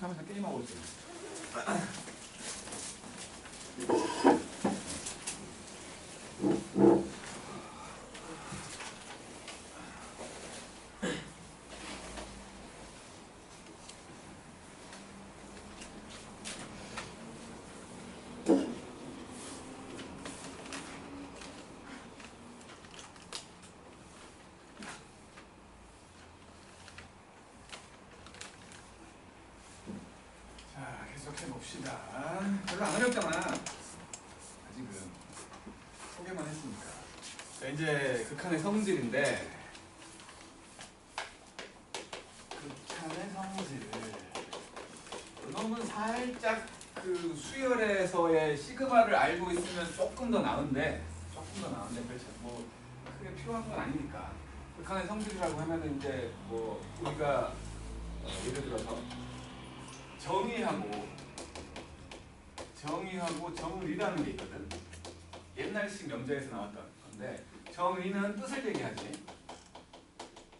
하면서 게임하고 있어요. 해봅시다. 별로 안 어렵잖아. 아직은 소개만 했으니까. 자, 이제 극한의 성질인데, 극한의 성질. 이놈은 살짝 그 수열에서의 시그마를 알고 있으면 조금 더 나은데 그렇죠. 뭐 크게 필요한 건 아니니까. 극한의 성질이라고 하면은 이제 뭐 우리가 예를 들어서 정의하고 정의라는 게 있거든. 옛날식 명자에서 나왔던 건데, 정의는 뜻을 얘기하지.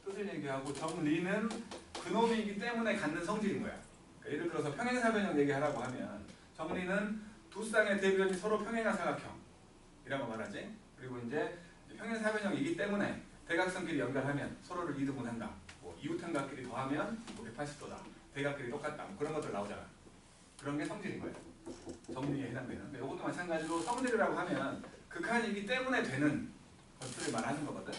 뜻을 얘기하고 정리는 그놈이기 때문에 갖는 성질인 거야. 그러니까 예를 들어서 평행사변형 얘기하라고 하면 정리는 두 쌍의 대변이 서로 평행한 사각형이라고 말하지. 그리고 이제 평행사변형이기 때문에 대각선끼리 연결하면 서로를 이등분한다. 뭐 이웃함각끼리 더하면 180도다. 대각끼리 똑같다. 뭐 그런 것들 나오잖아. 그런 게 성질인 거야. 정리에 해당되는. 이것도 마찬가지로 성질이라고 하면 극한이기 때문에 되는 것들을 말하는 거거든.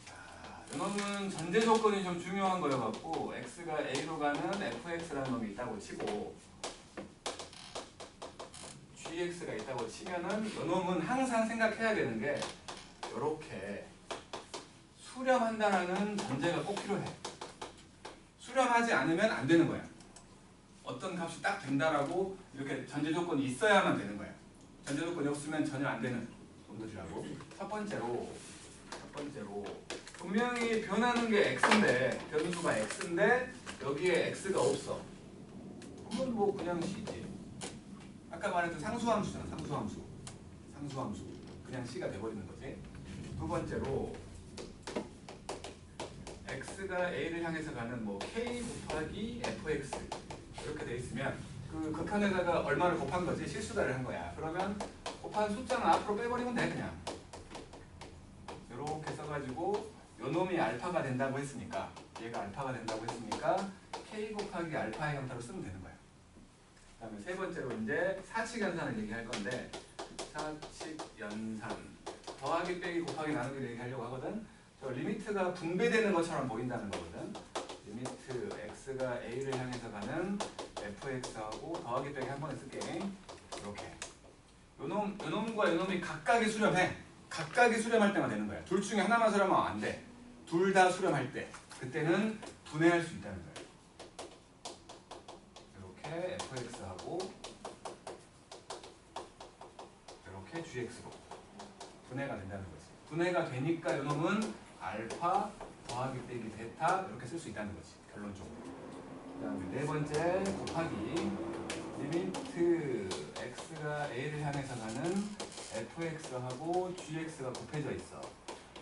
자, 이놈은 전제 조건이 좀 중요한 거여갖고 x가 a로 가는 fx라는 놈이 있다고 치고 gx가 있다고 치면은 이놈은 항상 생각해야 되는 게 이렇게 수렴한다라는 전제가 꼭 필요해. 수렴하지 않으면 안 되는 거야. 어떤 값이 딱 된다라고 이렇게 전제 조건이 있어야만 되는 거야. 전제 조건이 없으면 전혀 안 되는 놈들이라고. 첫 번째로 분명히 변하는 게 x인데, 변수가 x인데 여기에 x가 없어. 그건 뭐 그냥 c지. 아까 말했던 상수함수잖아. 상수함수. 그냥 c가 돼버리는 거지. 두 번째로 x가 a를 향해서 가는 뭐 k 곱하기 fx 이렇게 돼 있으면 그 극한에다가 얼마를 곱한 거지? 실수다를 한 거야. 그러면 곱한 숫자는 앞으로 빼버리면 돼. 그냥 이렇게 써가지고 요 놈이 알파가 된다고 했으니까, 얘가 알파가 된다고 했으니까 k 곱하기 알파의 형태로 쓰면 되는 거야. 그 다음에 세 번째로 이제 사칙연산을 얘기할 건데, 사칙연산 더하기 빼기 곱하기 나누기를 얘기하려고 하거든. 저 리미트가 분배되는 것처럼 보인다는 거거든. 리미트 x가 a를 향해서 가는 fx하고 더하기 빼기 한 번에 쓸게. 이렇게 요놈과 요놈이 각각이 수렴해. 각각이 수렴할 때만 되는 거야. 둘 중에 하나만 수렴하면 안 돼. 둘 다 수렴할 때 그때는 분해할 수 있다는 거야. 이렇게 fx하고 이렇게 gx로 분해가 된다는 거지. 분해가 되니까 요놈은 알파 더하기 빼기 베타 이렇게 쓸 수 있다는 거지. 결론적으로. 그 다음에 네 번째 곱하기 리미트 x가 a를 향해서 가는 fx하고 gx가 곱해져 있어.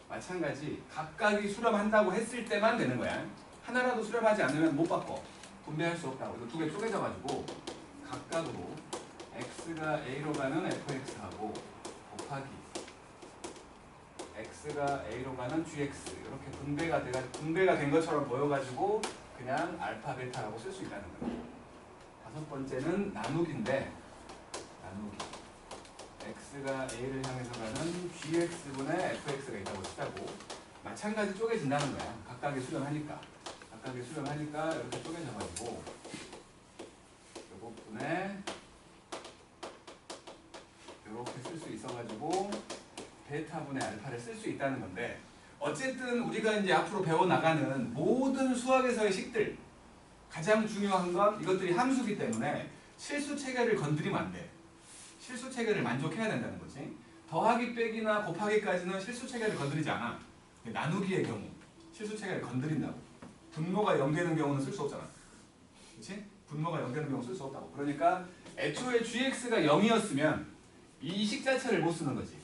마찬가지 각각이 수렴한다고 했을 때만 되는 거야. 하나라도 수렴하지 않으면 못 바꿔. 분배할 수 없다고. 이거 두 개 쪼개져가지고 각각으로 x가 a로 가는 fx하고 곱하기 x가 a로 가는 gx 이렇게 분배가 된 것처럼 보여가지고 그냥 알파 베타라고 쓸 수 있다는 거예요. 다섯 번째는 나누기인데, 나누기 x가 a를 향해서 가는 gx분의 fx가 있다고 치자고. 마찬가지 쪼개진다는 거야. 각각이 수렴하니까 이렇게 쪼개져가지고 요거 분의 이렇게 쓸 수 있어가지고 베타분의 알파를 쓸 수 있다는 건데, 어쨌든 우리가 이제 앞으로 배워나가는 모든 수학에서의 식들 가장 중요한 건 이것들이 함수기 때문에 실수 체계를 건드리면 안 돼. 실수 체계를 만족해야 된다는 거지. 더하기 빼기나 곱하기까지는 실수 체계를 건드리지 않아. 나누기의 경우 실수 체계를 건드린다고. 분모가 0되는 경우는 쓸 수 없잖아. 그렇지? 분모가 0되는 경우 쓸 수 없다고. 그러니까 애초에 gx가 0이었으면 이 식 자체를 못 쓰는 거지.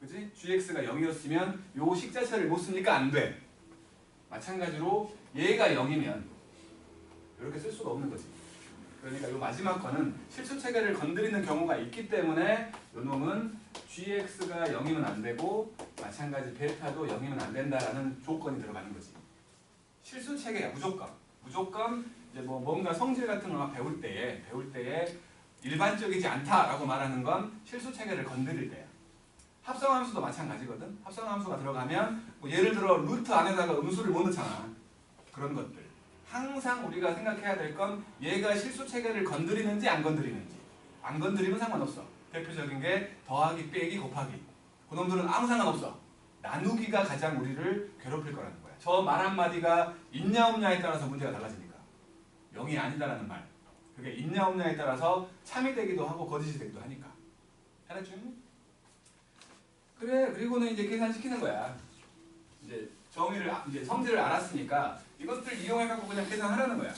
그치? gx가 0이었으면 요 식 자체를 못 쓰니까 안 돼. 마찬가지로 얘가 0이면 수가 없는 거지. 그러니까 이 마지막 거는 실수 체계를 건드리는 경우가 있기 때문에 이 놈은 gx가 0이면 안 되고 마찬가지 베타도 0이면 안 된다라는 조건이 들어가는 거지. 실수 체계야 무조건 이제 뭐 뭔가 성질 같은 거 배울 때에 일반적이지 않다라고 말하는 건 실수 체계를 건드릴 때야. 합성함수도 마찬가지거든. 합성함수가 들어가면 뭐 예를 들어 루트 안에다가 음수를 못 넣잖아. 그런 것들. 항상 우리가 생각해야 될 건 얘가 실수 체계를 건드리는지 안 건드리는지. 안 건드리면 상관없어. 대표적인 게 더하기, 빼기, 곱하기. 그놈들은 아무 상관없어. 나누기가 가장 우리를 괴롭힐 거라는 거야. 저 말 한마디가 있냐 없냐에 따라서 문제가 달라지니까. 0이 아니다라는 말. 그게 있냐 없냐에 따라서 참이 되기도 하고 거짓이 되기도 하니까. 알았죠? 그래, 그리고는 이제 계산시키는 거야. 이제 이제 성질을 알았으니까 이것들 이용해갖고 그냥 계산하라는 거야.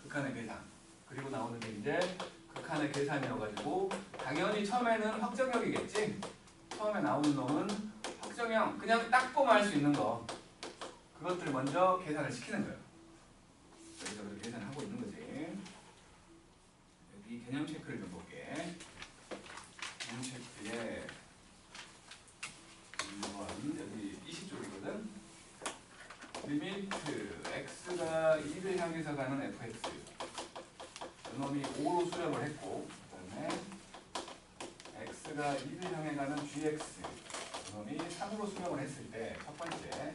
극한의 계산. 그리고 나오는 게 이제 극한의 계산이어가지고 당연히 처음에는 확정형이겠지. 처음에 나오는 놈은 확정형. 그냥 딱 보면 알 수 있는 거. 그것들 먼저 계산을 시키는 거예요. 여기서 그렇게 계산을 하고 있는 거지. 여기 개념 체크를 좀 볼게. 개념 체크에 2번 여기 20쪽이거든. 리미트 x가 2를 향해서 가는 fx. 이놈이 5로 수렴을 했고, 그 다음에 x가 2를 향해 가는 gx. 이놈이 3으로 수렴을 했을 때 첫 번째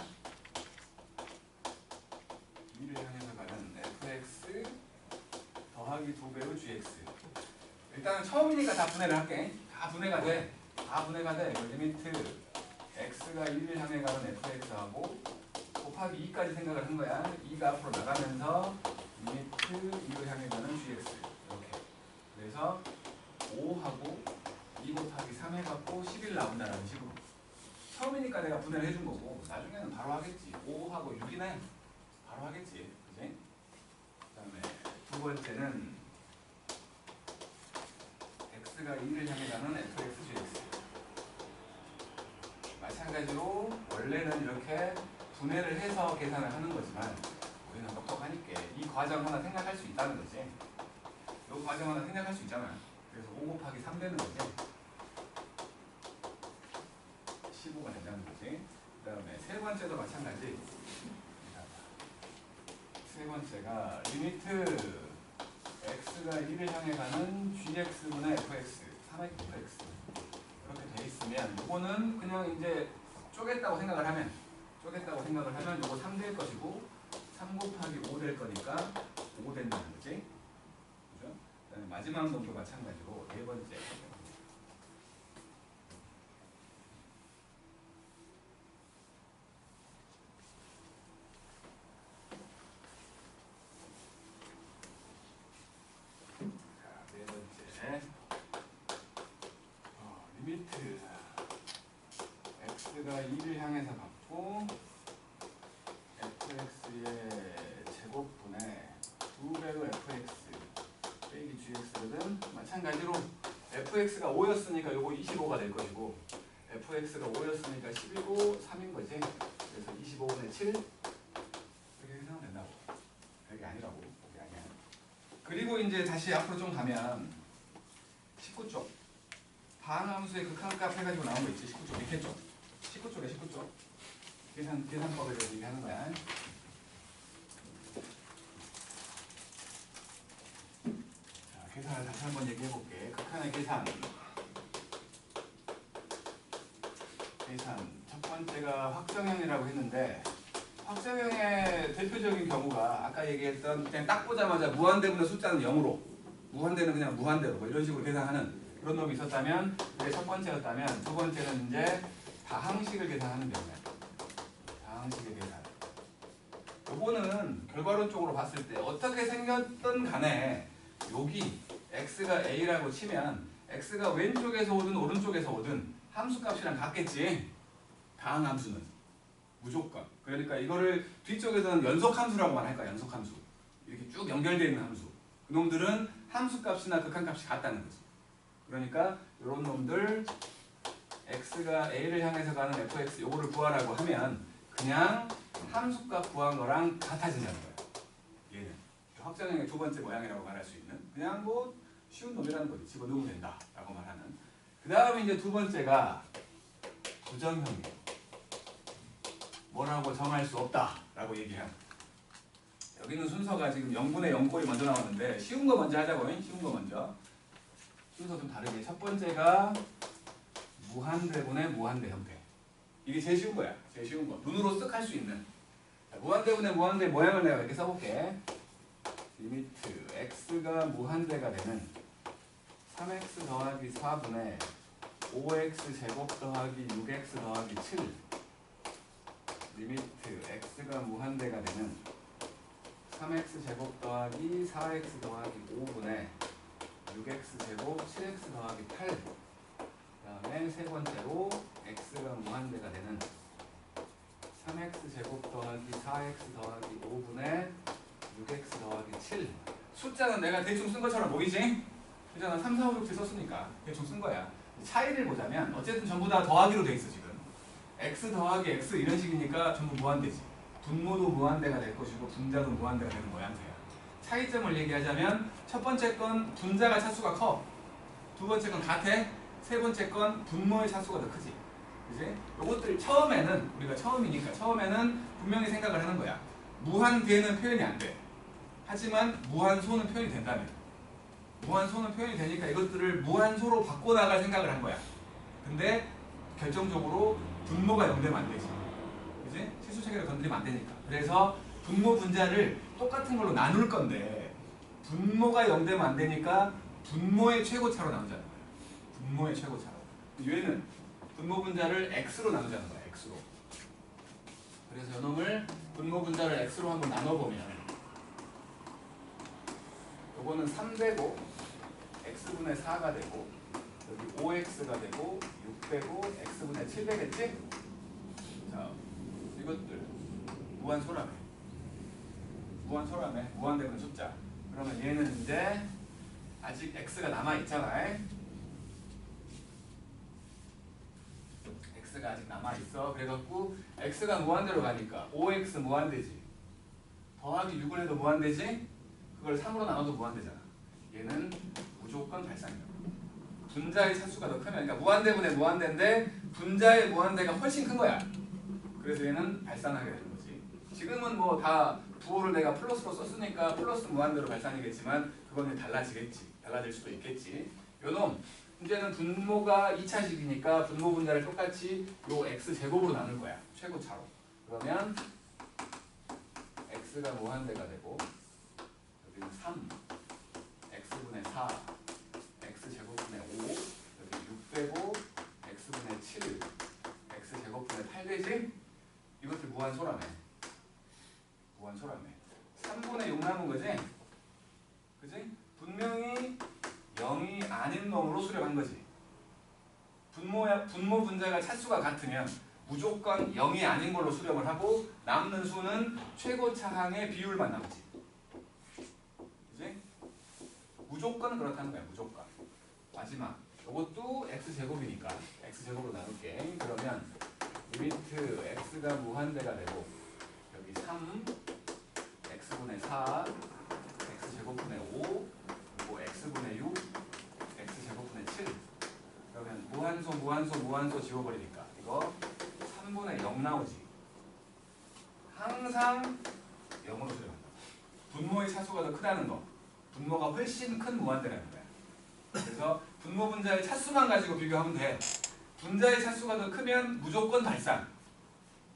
2를 향해서 가는 fx 더하기 2배의 gx. 일단은 처음이니까 다 분해를 할게. 다 분해가 돼. 리미트 x가 1을 향해 가는 fx하고 곱하기 2까지 생각을 한 거야. 2가 앞으로 나가면서 리미트 2를 향해 가는 gx. 이렇게. 그래서 5하고 2 곱하기 3 해갖고 11 나온다라는 식으로. 처음이니까 내가 분해를 해준 거고 나중에는 바로 하겠지. 5하고 6이네. 바로 하겠지. 그지? 그 다음에 두 번째는 x가 2를 향해 가는 fx gx. 마찬가지로 원래는 이렇게 분해를 해서 계산을 하는 거지만 우리는 똑똑하니까 이 과정 하나 생각할 수 있다는 거지. 이 과정 하나 생각할 수 있잖아. 그래서 5 곱하기 3 되는 거지. 15가 된다는 거지. 그 다음에 세 번째도 마찬가지. 세 번째가 리미트 x가 1을 향해 가는 gx분의 fx 3x fx 이렇게 돼 있으면 이거는 그냥 이제 쪼갰다고 생각을 하면 이거 3 될 것이고 3 곱하기 5 될 거니까 5 된다는 거지. 그죠? 그다음에 마지막 놈도 마찬가지로 네 번째 리미트 x가 2를 향해서 갖고 fx의 제곱분의 2배의 fx 빼기 gx거든. 마찬가지로 fx가 5였으니까 요거 25가 될 것이고 fx가 5였으니까 10이고 3인 거지. 그래서 25분의 7 이렇게 생각하면 된다고. 그게 아니라고. 그게 아니야. 그리고 이제 다시 앞으로 좀 가면 19쪽 반함수의 극한값 해가지고 나온 거 있지. 19쪽 밑에 쪽 19쪽에 계산법을 얘기하는 거야. 자, 계산을 다시 한번 얘기해 볼게. 극한의 계산 첫 번째가 확정형이라고 했는데 확정형의 대표적인 경우가 아까 얘기했던 그냥 딱 보자마자 무한대분의 숫자는 0으로 무한대는 그냥 무한대로 뭐 이런 식으로 계산하는 그런 놈이 있었다면 그게 첫 번째였다면 두 번째는 이제 다항식을 계산하는 경우야. 다항식의 계산. 요거는 결과론적으로 봤을 때 어떻게 생겼든 간에 여기 x가 a라고 치면 x가 왼쪽에서 오든 오른쪽에서 오든 함수값이랑 같겠지. 다항함수는 무조건. 그러니까 이거를 뒤쪽에서는 연속함수라고만 할 거야. 연속함수. 이렇게 쭉 연결되어 있는 함수. 그놈들은 함수값이나 극한값이 같다는 거지. 그러니까 이런 놈들 x가 a를 향해서 가는 fx 요거를 구하라고 하면 그냥 함수값 구한 거랑 같아진다는 거야. 얘는 확정형의 두 번째 모양이라고 말할 수 있는 그냥 뭐 쉬운 놈이라는 거지. 집어넣으면 된다 라고 말하는. 그 다음에 이제 두 번째가 부정형이에요. 뭐라고 정할 수 없다 라고 얘기해요. 여기는 순서가 지금 0분의 0꼴이 먼저 나왔는데 쉬운 거 먼저 하자고요. 쉬운 거 먼저. 순서 좀 다르게 첫 번째가 무한대분의 무한대 형태. 이게 제일 쉬운 거야. 제일 쉬운 거. 눈으로 쓱 할 수 있는. 무한대분의 무한대 모양을 내가 이렇게 써볼게. 리미트 x가 무한대가 되는 3x 더하기 4분의 5x 제곱 더하기 6x 더하기 7. 리미트 x가 무한대가 되는 3x 제곱 더하기 4x 더하기 5분의 6x 제곱 7x 더하기 8. 그 다음에 세 번째로 x가 무한대가 되는 3x 제곱 더하기 4x 더하기 5분의 6x 더하기 7. 숫자는 내가 대충 쓴 것처럼 보이지? 그잖아. 3, 4, 5, 6, 7 썼으니까 대충 쓴 거야. 차이를 보자면 어쨌든 전부 다 더하기로 돼 있어 지금. x 더하기 x 이런 식이니까 전부 무한대지. 분모도 무한대가 될 것이고 분자도 무한대가 되는 모양새야. 차이점을 얘기하자면 첫 번째 건 분자가 차수가 커. 두 번째 건 같아. 세 번째 건 분모의 차수가 더 크지. 그지? 요것들 처음에는 우리가 처음이니까 처음에는 분명히 생각을 하는 거야. 무한대는 표현이 안 돼. 하지만 무한소는 표현이 된다며. 무한소는 표현이 되니까 이것들을 무한소로 바꿔나갈 생각을 한 거야. 근데 결정적으로 분모가 0되면 안 되지. 그지? 치수체계를 건드리면 안 되니까. 그래서 분모 분자를 똑같은 걸로 나눌 건데 분모가 0되면 안 되니까 분모의 최고차로 나누자는 거야. 분모의 최고차로. 얘는 분모 분자를 x로 나누자는 거야. x로. 그래서 이놈을 분모 분자를 x로 한번 나눠보면 요거는 3되고 x분의 4가 되고 여기 5x가 되고 6 되고 x분의 7 되겠지? 자, 이것들 무한소라며. 무한소라며. 무한되는 숫자. 그러면 얘는 이제 아직 x가 남아있잖아. x가 아직 남아있어. 그래갖고 x가 무한대로 가니까 5x 무한대지. 더하기 6을 해도 무한대지. 그걸 3으로 나눠도 무한대잖아. 얘는 무조건 발산이야. 분자의 차수가 더 크면, 그러니까 무한대분의 무한대인데 분자의 무한대가 훨씬 큰 거야. 그래서 얘는 발산하게 되는 거지. 지금은 뭐 다 부호를 내가 플러스로 썼으니까 플러스 무한대로 발산이겠지만 그거는 달라지겠지. 달라질 수도 있겠지. 요놈 이제는 분모가 2차식이니까 분모 분자를 똑같이 요 x제곱으로 나눌 거야. 최고차로. 그러면 x가 무한대가 되고 여기는 3, x분의 4, x제곱분의 5, 여기 6 되고 x분의 7, x제곱분의 8 되지? 이것들 무한소라며. 무한소라며. 3분의 6 남은 거지? 그지? 분명히 0이 아닌 놈으로 수렴한 거지. 분모 분자가 차수가 같으면 무조건 0이 아닌 걸로 수렴을 하고 남는 수는 최고차항의 비율만 남지. 그지? 무조건 그렇다는 거야. 무조건. 마지막. 이것도 x제곱이니까 x제곱으로 나눌게. 그러면 리미트 x가 무한대가 되고 여기 3, x분의 4, x제곱분의 5, 그리고 x분의 6, x제곱분의 7. 그러면 무한소 지워버리니까 이거 3분의 0 나오지. 항상 0으로 수렴한다. 분모의 차수가 더 크다는 거. 분모가 훨씬 큰 무한대라는 거야. 그래서 분모 분자의 차수만 가지고 비교하면 돼. 분자의 차수가 더 크면 무조건 발산.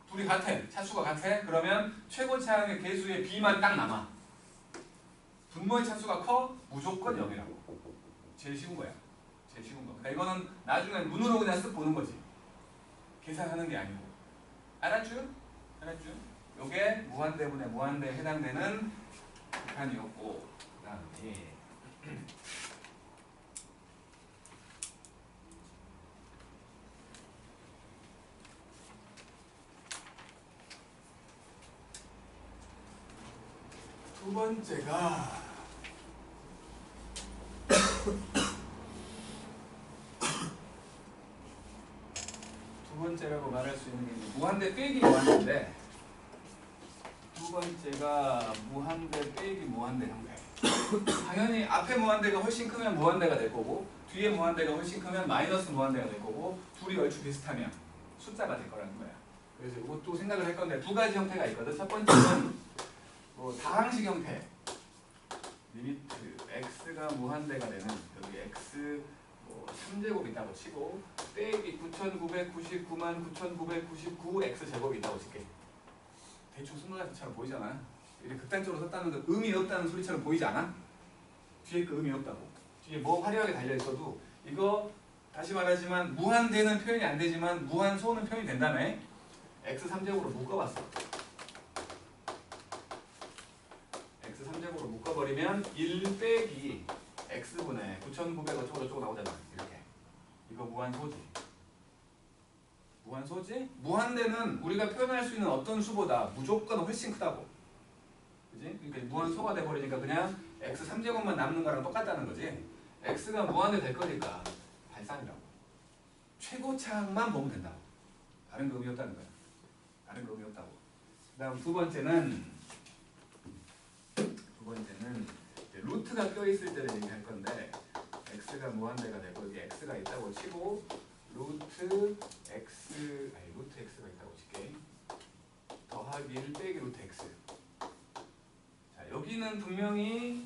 둘이 같아. 차수가 같아. 그러면 최고차항의 개수의 b만 딱 남아. 분모의 차수가 커? 무조건 0이라고. 제일 쉬운 거야. 제일 쉬운 거. 그러니까 이거는 나중에 눈으로 그냥 쓱 보는 거지. 계산하는 게 아니고. 알았죠? 알았죠? 요게 무한대분의 무한대에 해당되는 극한이었고, 그 다음에 두 번째가 두 번째라고 말할 수 있는 게 무한대 빼기 무한대인데 두 두 번째가 무한대 빼기 무한대 형태. 당연히 앞에 무한대가 훨씬 크면 무한대가 될 거고 뒤에 무한대가 훨씬 크면 마이너스 무한대가 될 거고 둘이 얼추 비슷하면 숫자가 될 거라는 거야. 그래서 이것도 생각을 할 건데 두 가지 형태가 있거든. 첫 번째는 뭐 다항식 형태. 리미트 x가 무한대가 되는 여기 x 뭐 3제곱 있다고 치고 빼기 9999만 9999 x제곱이 있다고 칠게. 대충 쓴 것 같은처럼 보이잖아. 이렇게 극단적으로 썼다는 건 의미 없다는 소리처럼 보이지 않아? 뒤에 그 의미 없다고. 뒤에 뭐 화려하게 달려있어도 이거 다시 말하지만 무한대는 표현이 안 되지만 무한소는 표현이 된다며. x 3제곱으로 묶어봤어. x 3제곱으로 묶어버리면 1 빼기 x분의 9900 어쩌고저쩌고 나오잖아. 이렇게. 이거 무한소지. 무한소지? 무한대는 우리가 표현할 수 있는 어떤 수보다 무조건 훨씬 크다고. 그지? 그러니까 무한소가 돼버리니까 그냥 x 3제곱만 남는 거랑 똑같다는 거지. x가 무한대 될 거니까 발산이라고. 최고차항만 보면 된다고. 다른 거 의미 없다는 거야. 다른 거 의미 없다고. 그 다음 두 번째는 루트가 껴있을 때를 얘기할 건데 x가 무한대가 되고 여기 x가 있다고 치고 루트 x가 있다고 칠게. 더하기 1 빼기 루트 x. 자, 여기는 분명히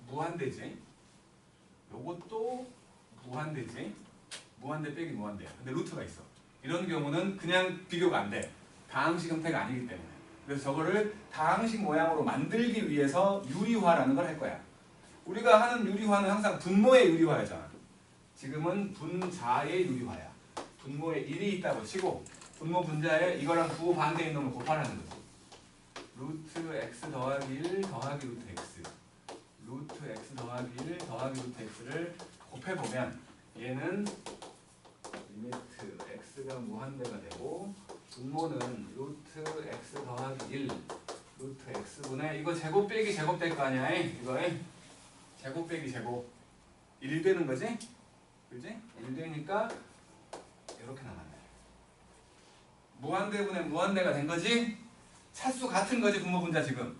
무한대지. 요것도 무한대지. 무한대 빼기 무한대야. 근데 루트가 있어. 이런 경우는 그냥 비교가 안 돼. 다항식 형태가 아니기 때문에. 그래서 저거를 다항식 모양으로 만들기 위해서 유리화라는 걸 할 거야. 우리가 하는 유리화는 항상 분모의 유리화였잖아. 지금은 분자의 유리화야. 분모에 1이 있다고 치고 분모 분자에 이거랑 부호 반대인 놈을 곱하라는 거지. 루트 x 더하기 1 더하기 루트 x. 루트 x 더하기 1 더하기 루트 x를 곱해보면 얘는 리미트 x가 무한대가 되고 분모는 루트 x 더하기 1 루트 x분의 이거 제곱 빼기 제곱 될 거 아니야. 이거에 제곱 빼기 제곱 1 되는 거지? 그지? 1 되니까 이렇게 나간다. 무한대분의 무한대가 된 거지? 차수 같은 거지 분모 분자 지금.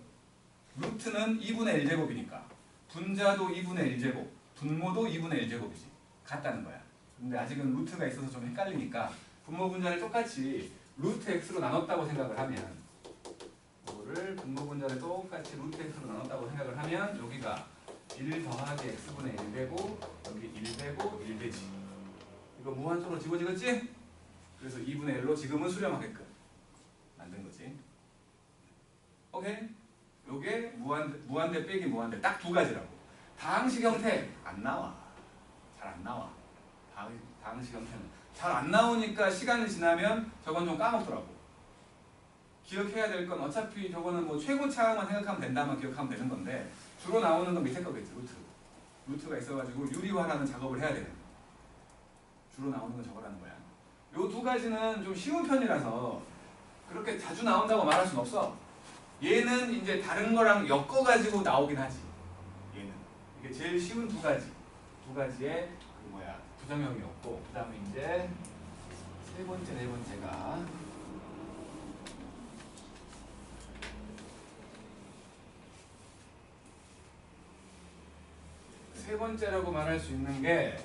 루트는 2분의 1제곱이니까 분자도 2분의 1제곱 분모도 2분의 1제곱이지. 같다는 거야. 근데 아직은 루트가 있어서 좀 헷갈리니까 분모 분자를 똑같이 루트 x로 나눴다고 생각을 하면 이거를 분모 분자를 똑같이 루트 x로 나눴다고 생각을 하면 여기가 1 더하기 x분의 1 되고 여기 1 되고 1 되지. 이거 무한소로 집어지겠지? 그래서 2분의 1로 지금은 수렴하게끔 만든 거지. 오케이? 요게 무한대 빼기 무한대 딱 두 가지라고. 다항식 형태 안 나와. 잘 안 나와. 다항식 형태는 잘 안 나오니까 시간이 지나면 저건 좀 까먹더라고. 기억해야 될 건 어차피 저거는 뭐 최고차만 생각하면 된다면 기억하면 되는 건데 주로 나오는 건 밑에 거겠지. 루트가 있어가지고 유리화라는 작업을 해야 되는. 주로 나오는 건 저거라는 거야. 요 두 가지는 좀 쉬운 편이라서 그렇게 자주 나온다고 말할 순 없어. 얘는 이제 다른 거랑 엮어가지고 나오긴 하지. 얘는 이게 제일 쉬운 두 가지의 부정형이었고 그 다음에 이제 세 번째, 네 번째가 세 번째라고 말할 수 있는 게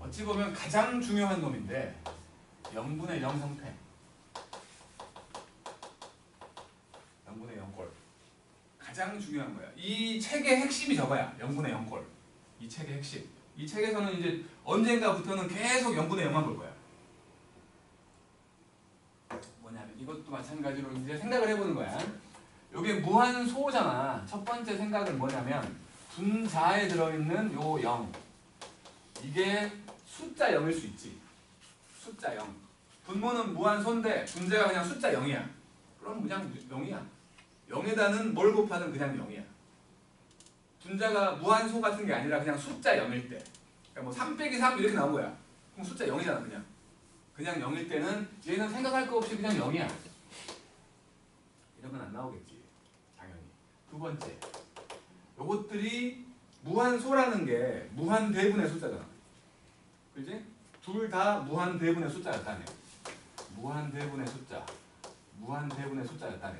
어찌 보면 가장 중요한 놈인데 0분의 0 형태. 0분의 0꼴. 가장 중요한 거야. 이 책의 핵심이 저거야. 0분의 0꼴. 이 책의 핵심. 이 책에서는 이제 언젠가부터는 계속 0분의 0만 볼 거야. 뭐냐면 이것도 마찬가지로 이제 생각을 해보는 거야. 이게 무한소잖아. 첫 번째 생각은 뭐냐면 분자에 들어있는 요 0. 이게 숫자 0일 수 있지. 숫자 0. 분모는 무한소인데 분자가 그냥 숫자 0이야. 그럼 그냥 0이야. 0에다는 뭘 곱하든 그냥 0이야. 분자가 무한소 같은 게 아니라 그냥 숫자 0일 때. 그러니까 뭐 3 빼기 3 이렇게 나온 거야. 그럼 숫자 0이잖아 그냥. 그냥 0일 때는 얘는 생각할 거 없이 그냥 0이야. 이러면 안 나오겠지. 당연히. 두 번째. 요것들이 무한소라는 게 무한대분의 숫자잖아. 그지? 둘 다 무한대분의 숫자였다며. 무한대분의 숫자였다며.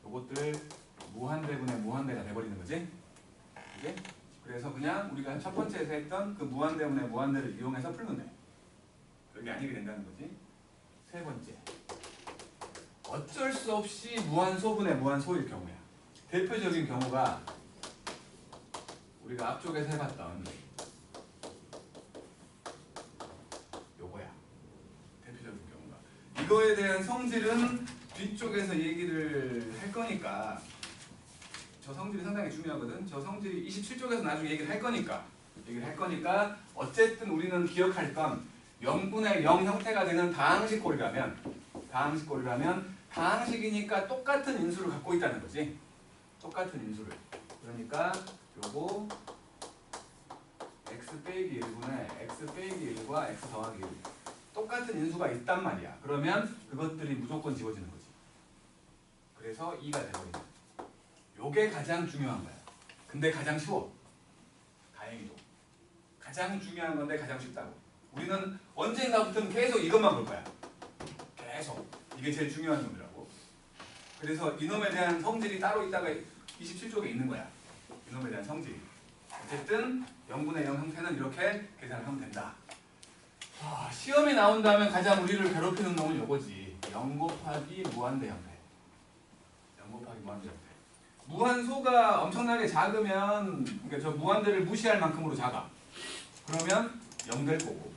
요것들 무한대분의 무한대가 돼버리는 거지. 그지? 그래서 그냥 우리가 첫 번째에서 했던 그 무한대분의 무한대를 이용해서 풀면 돼. 그게 아니게 된다는 거지. 세 번째. 어쩔 수 없이 무한소분의 무한소일 경우야. 대표적인 경우가 우리가 앞쪽에서 해봤던 요거야. 대표적인 경우가. 이거에 대한 성질은 뒤쪽에서 얘기를 할 거니까 저 성질이 상당히 중요하거든. 저 성질이 27쪽에서 나중에 얘기를 할 거니까 어쨌든 우리는 기억할 건 0분의 0 형태가 되는 다항식꼴이라면 다항식이니까 똑같은 인수를 갖고 있다는 거지. 똑같은 인수를. 그러니까 요거 x 빼기 1분의 x 빼기 1과 x 더하기 1 똑같은 인수가 있단 말이야. 그러면 그것들이 무조건 지워지는 거지. 그래서 2가 돼버린다. 요게 가장 중요한 거야. 근데 가장 쉬워. 다행히도. 가장 중요한 건데 가장 쉽다고. 우리는 언젠가부터는 계속 이것만 볼 거야. 계속. 이게 제일 중요한 놈이라고. 그래서 이놈에 대한 성질이 따로 있다가 27쪽에 있는 거야. 이놈에 대한 성질이. 어쨌든 0분의 0 형태는 이렇게 계산을 하면 된다. 시험에 나온다면 가장 우리를 괴롭히는 놈은 요거지. 0 곱하기 무한대 형태. 0 곱하기 무한대 형태. 무한소가 엄청나게 작으면 그러니까 저 무한대를 무시할 만큼으로 작아. 그러면 0 될 거고.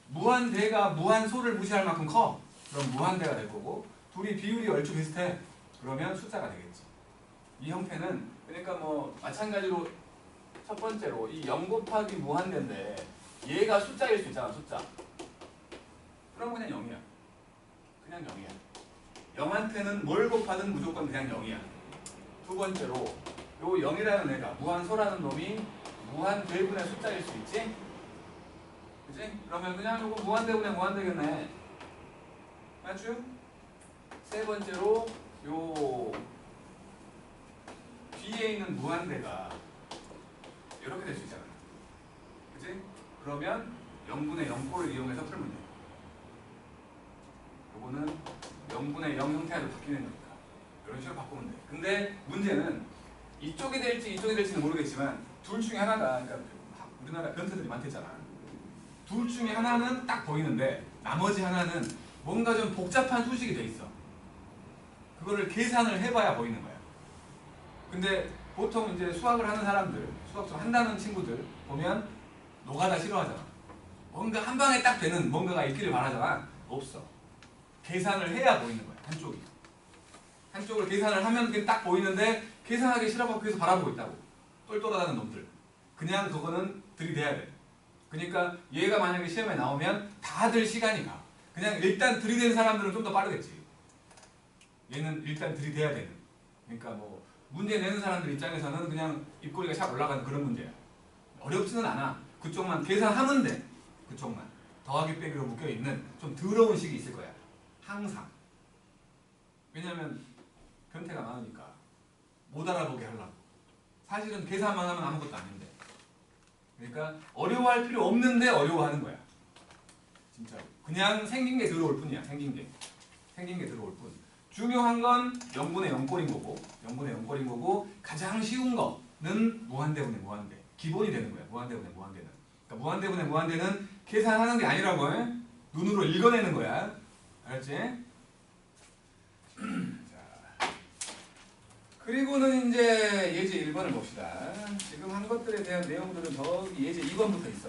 무한대가 무한소를 무시할 만큼 커. 그럼 무한대가 될 거고. 둘이 비율이 얼추 비슷해. 그러면 숫자가 되겠지. 이 형태는 그러니까 뭐 마찬가지로 첫 번째로 이 0 곱하기 무한대인데 얘가 숫자일 수 있잖아. 숫자. 그럼 그냥 0이야. 그냥 0이야. 0한테는 뭘 곱하든 무조건 그냥 0이야. 두 번째로 요 0이라는 애가 무한소라는 놈이 무한대분의 숫자일 수 있지? 그치? 그러면 그냥 요거 무한대분의 무한대겠네. 맞죠? 세 번째로 요 뒤에 있는 무한대가 이렇게 될 수 있잖아. 그치? 그러면 0분의 0꼴을 이용해서 풀면 돼. 요거는 0분의 0 형태로 바뀌는 거니까 이런 식으로 바꾸면 돼. 근데 문제는 이쪽이 될지 이쪽이 될지는 모르겠지만 둘 중에 하나가 그러니까 우리나라 변태들이 많댔잖아. 둘 중에 하나는 딱 보이는데 나머지 하나는 뭔가 좀 복잡한 수식이 돼 있어. 그거를 계산을 해봐야 보이는 거야. 근데 보통 이제 수학을 하는 사람들, 수학 좀 한다는 친구들 보면 노가다 싫어하잖아. 뭔가 한 방에 딱 되는 뭔가가 있기를 바라잖아. 없어. 계산을 해야 보이는 거야. 한쪽이. 한쪽을 계산을 하면 그게 딱 보이는데 계산하기 싫어갖고 계속 바라보고 있다고. 똘똘하다는 놈들. 그냥 그거는 들이대야 돼. 그러니까 얘가 만약에 시험에 나오면 다들 시간이 가. 그냥 일단 들이대는 사람들은 좀 더 빠르겠지. 얘는 일단 들이대야 되는. 그러니까 뭐 문제 내는 사람들 입장에서는 그냥 입꼬리가 샥 올라가는 그런 문제야. 어렵지는 않아. 그쪽만 계산하면 돼. 그쪽만. 더하기 빼기로 묶여있는 좀 더러운 식이 있을 거야. 항상. 왜냐면 변태가 많으니까 못 알아보게 하려고. 사실은 계산만 하면 아무것도 아닌데. 그러니까 어려워할 필요 없는데 어려워하는 거야. 진짜. 그냥 생긴 게 더러울 뿐이야. 생긴 게 더러울 뿐. 중요한 건 0분의 0꼴인 거고 0분의 0꼴인 거고 가장 쉬운 거는 무한대분의 무한대. 기본이 되는 거야. 무한대분의 무한대는. 그러니까 무한대분의 무한대는 계산하는 게 아니라고 해. 눈으로 읽어내는 거야. 알았지? 자, 그리고는 이제 예제 1번을 봅시다. 지금 한 것들에 대한 내용들은 저기 예제 2번부터 있어.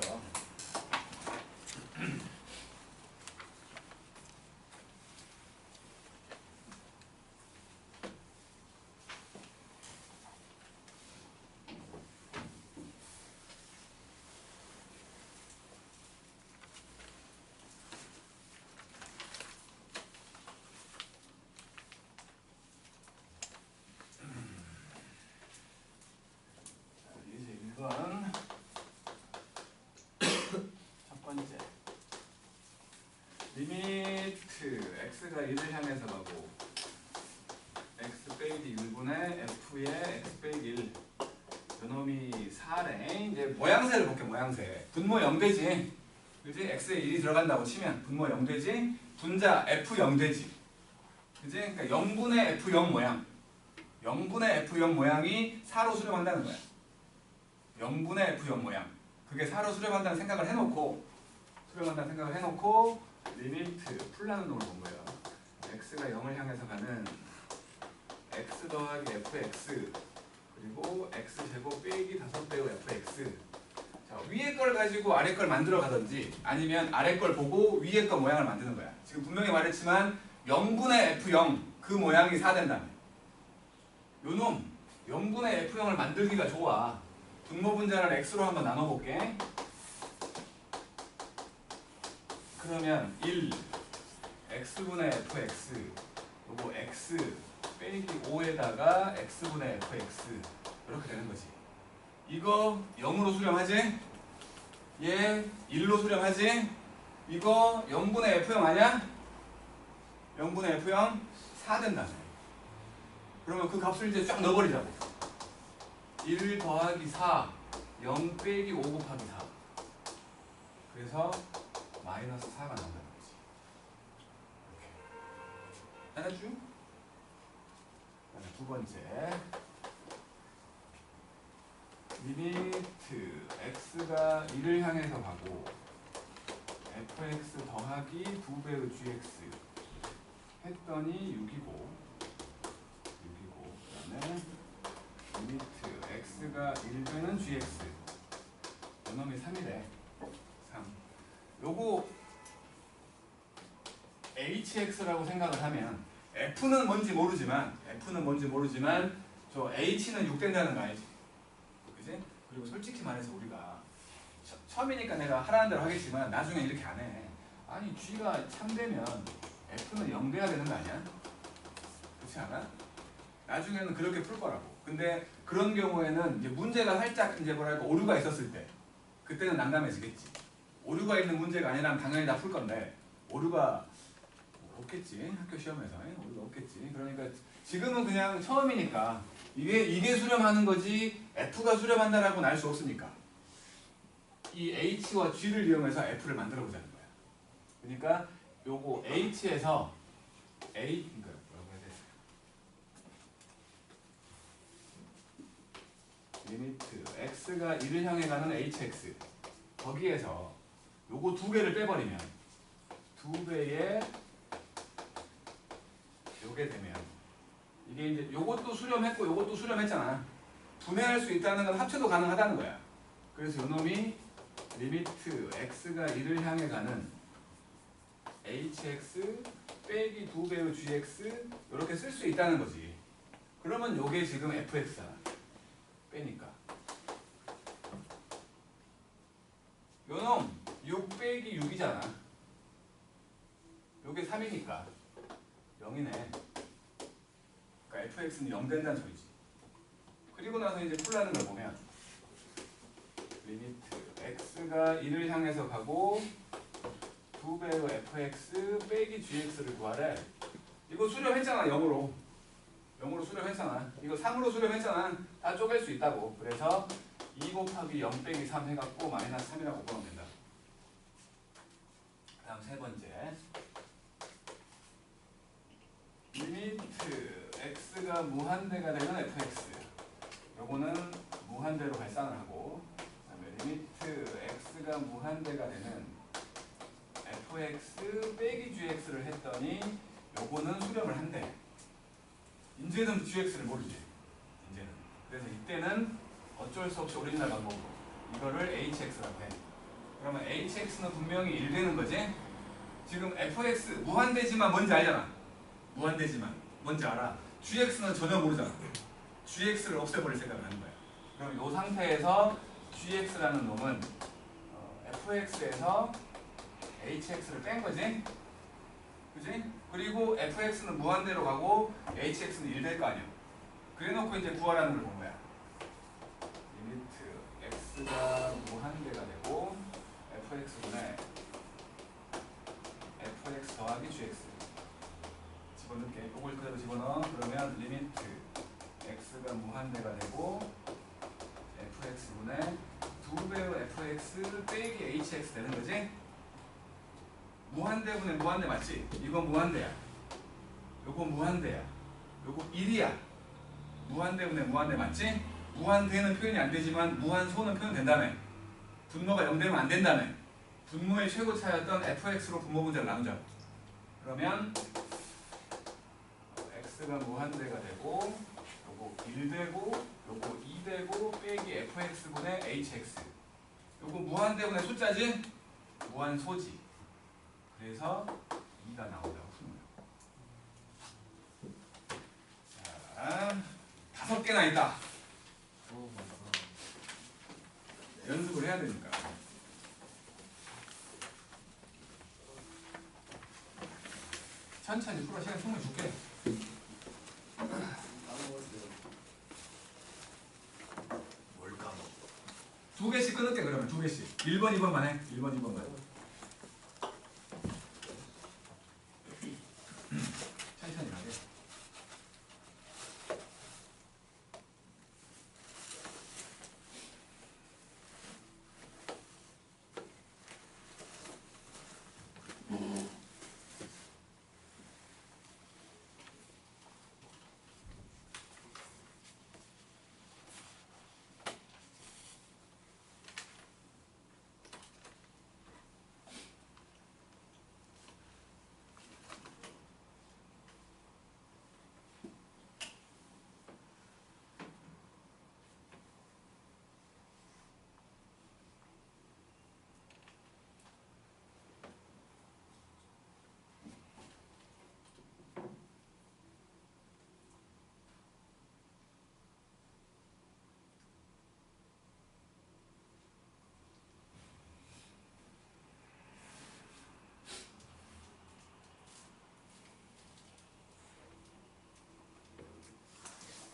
첫 번째 리미트 x가 1을 향해서 가고 x 빼기 1분의 f의 x 빼기 1 요놈이 4래. 이제 모양새를 볼게. 모양새 분모 0되지. 그지? x에 1이 들어간다고 치면 분모 0되지. 분자 f 0되지. 그지? 그러니까 0분의 f0 모양. 0분의 F0 모양이 4로 수렴한다는 거야. 0분의 F0 모양. 그게 4로 수렴한다는 생각을 해놓고 리미트 풀라는 놈을 본 거예요. x가 0을 향해서 가는 x 더하기 fx 그리고 x제곱 빼기 5배의 fx. 자, 위에 걸 가지고 아래 걸 만들어 가든지 아니면 아래 걸 보고 위에 거 모양을 만드는 거야. 지금 분명히 말했지만 0분의 F0 그 모양이 4 된다며. 요놈 0분의 F0을 만들기가 좋아. 분모 분자를 x로 한번 나눠볼게. 그러면 1 x분의 fx 요거 x 빼기 5에다가 x분의 fx 이렇게 되는 거지. 이거 0으로 수렴하지? 얘 1로 수렴하지? 이거 0분의 f0 아니야? 0분의 f0 4 된다며. 그러면 그 값을 이제 쫙 넣어버리자고. 1 더하기 4 0 빼기 5 곱하기 4 그래서 마이너스 4가 나온다는 거지. 이렇게 알았죠? 두 번째 리미트 x가 1을 향해서 가고 fx 더하기 2배의 gx 했더니 6이고 그 다음에 리미트 x가 1되는 gx 요놈이 3이래. 3 요거 hx라고 생각을 하면 f는 뭔지 모르지만 저 h는 6 된다는 거 알지? 그지? 그리고 솔직히 말해서 우리가 처음이니까 내가 하라는 대로 하겠지만 나중에 이렇게 안 해. 아니 g가 3되면 f는 0 돼야 되는 거 아니야? 그렇지 않아? 나중에는 그렇게 풀 거라고. 근데 그런 경우에는 이제 문제가 살짝 이제 뭐랄까 오류가 있었을 때 그때는 난감해지겠지. 오류가 있는 문제가 아니라면 당연히 다 풀 건데 오류가 없겠지. 학교 시험에서 오류가 없겠지. 그러니까 지금은 그냥 처음이니까 이게 수렴하는 거지 F가 수렴한다라고는 알 수 없으니까 이 H와 G를 이용해서 F를 만들어 보자는 거야. 그러니까 요거 H에서 그러니까 뭐라고 해야 돼? 리미트 X가 1을 향해 가는 HX 거기에서 요거 두 개를 빼버리면 2배의 요게 되면 이게 이제 요것도 수렴했고 요것도 수렴했잖아. 분해할 수 있다는 건 합쳐도 가능하다는 거야. 그래서 요놈이 리미트 x가 1을 향해 가는 hx 빼기 2배의 gx 이렇게 쓸 수 있다는 거지. 그러면 요게 지금 fx잖아. 빼니까 요놈 6 빼기 6이잖아. 요게 3이니까 0이네. 그러니까 fx는 0 된다는 소리지. 그리고 나서 이제 풀라는 걸 보면 리미트 x가 1을 향해서 가고 2배의 fx 빼기 gx를 구하래. 이거 수렴했잖아. 0으로 수렴했잖아. 이거 3으로 수렴했잖아. 다 쪼갤 수 있다고. 그래서 2 곱하기 0 빼기 3 해갖고 마이너스 3이라고 보면 된다. 그 다음 세 번째 리미트 x가 무한대가 되는 fx 요거는 무한대로 발산을 하고 그다음에 리미트 x가 무한대가 되는 fx 빼기 gx를 했더니 요거는 수렴을 한대. 이제는 gx를 모르지. 이제는. 그래서 이때는 어쩔 수 없이 오리지널 방법으로 이거를 hx라고 해. 그러면 hx는 분명히 1 되는 거지. 지금 fx 무한대지만 뭔지 알잖아. 무한대지만 뭔지 알아. gx는 전혀 모르잖아. gx를 없애버릴 생각을 하는 거야. 그럼 이 상태에서 gx라는 놈은 fx에서 hx를 뺀 거지. 그지? 그리고 fx는 무한대로 가고 hx는 1 될 거 아니야. 그래놓고 이제 구하라는 걸 본 거야. 리미트 x가 무한대가 되고 fx분의 fx 더하기 gx 집어넣을게. 이걸 그대로 집어넣어. 그러면 리미트 x가 무한대가 되고 fx분의 2배의 fx 빼기 hx 되는 거지? 무한대분의 무한대 맞지? 이건 무한대야. 요건 무한대야. 요거 1이야. 무한대분의 무한대 맞지? 무한대는 표현이 안 되지만 무한소는 표현된다며. 분모가 0되면 안 된다며. 분모의 최고차였던 fx로 분모 분자를 나누자. 그러면 x가 무한대가 되고 요거 1되고 요거 2되고 빼기 fx분의 hx. 요거 무한대분의 숫자지? 무한소지. 그래서 2가 나온다고 푸는 거야. 자, 5개나 있다. 연습을 해야 되니까. 천천히 풀어. 시간 충분히 줄게. 뭘 까먹어? 2개씩 끊을게. 그러면 2개씩 1번 2번만 해. 1번 2번만. 천천히 하게.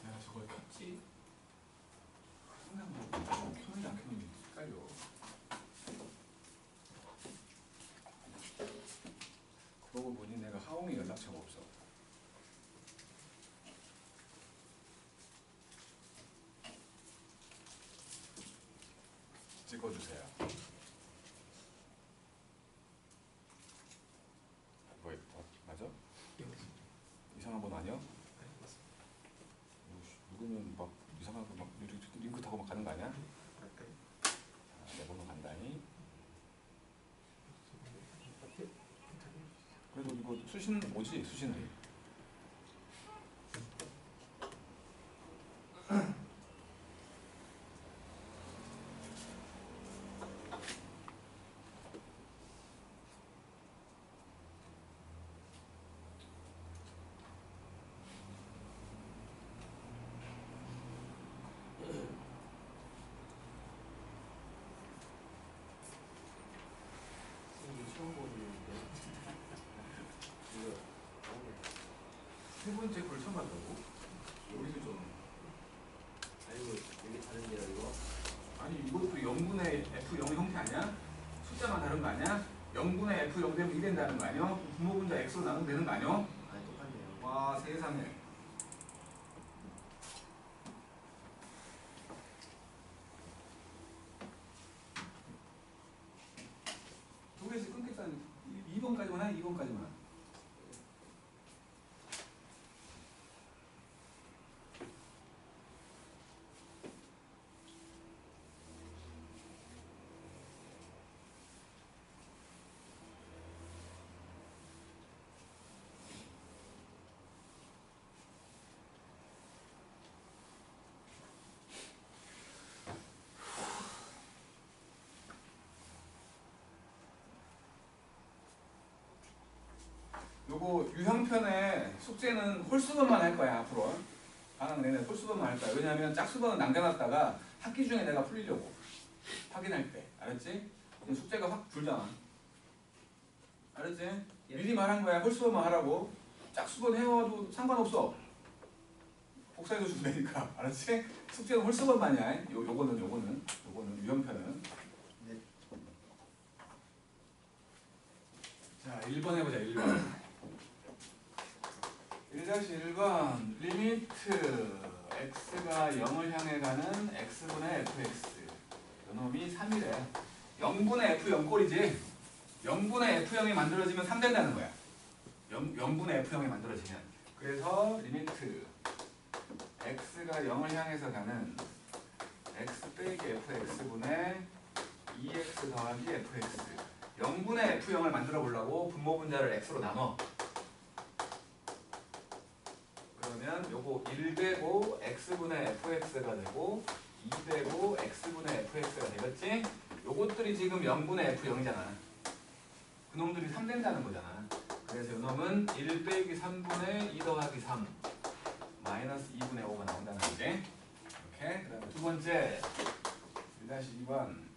내가 저걸 켰지? 항상 뭐 켰는지 안 켰는지 헷갈려. 그러고 보니 내가 하옹이 연락처가 없어. 찍어주세요. 뭐 맞아? 이상한 번 아니야? 누구면 막 이상하게 막 링크 타고 막 가는 거 아니야? 내 번호 간다니. 그래도 이거 수신 뭐지? 수신이. 처음 보는데 이거 세 번째 걸 처음 봤다고? 여기서 좀 아이고 이게 다른데요 이거? 아니 이것도 0분의 F0 형태 아니야? 숫자만 다른 거 아니야? 0분의 F0 되면 2 된다는 거 아니야? 분모 분자 X로 나누면 되는 거 아니야? 아니 똑같네요. 와 세상에. 두 개씩 끊겠다는 2번까지만 해. 2번까지만. 요거 유형편의 숙제는 홀수번만 할 거야 앞으로. 방학 내내 홀수번만 할 거야. 왜냐하면 짝수번은 남겨놨다가 학기 중에 내가 풀리려고 확인할 때. 알았지? 이제 숙제가 확 줄잖아. 알았지? 미리 말한 거야. 홀수번만 하라고. 짝수번 해와도 상관없어. 복사해서 주면 되니까. 알았지? 숙제는 홀수번만이야. 요거는 유형편은. 네. 자 1번 해보자. 1번. 1-1번 리미트 x가 0을 향해 가는 x분의 fx 요놈이 3이래. 0분의 f0 꼴이지. 0분의 f0이 만들어지면 3 된다는 거야. 0분의 f0이 만들어지면. 그래서 리미트 x가 0을 향해서 가는 x 빼기 fx분의 2x 더하기 fx 0분의 f0을 만들어 보려고 분모 분자를 x로 나눠. 그러면 요거 1되고 x분의 fx가 되고 2되고 x분의 fx가 되겠지? 요것들이 지금 0분의 f0이잖아. 그놈들이 3 된다는 거잖아. 그래서 요놈은 1 빼기 3분의 2 더하기 3 마이너스 2분의 5가 나온다는 거지. 이렇게. 그 다음에 두 번째 1-2번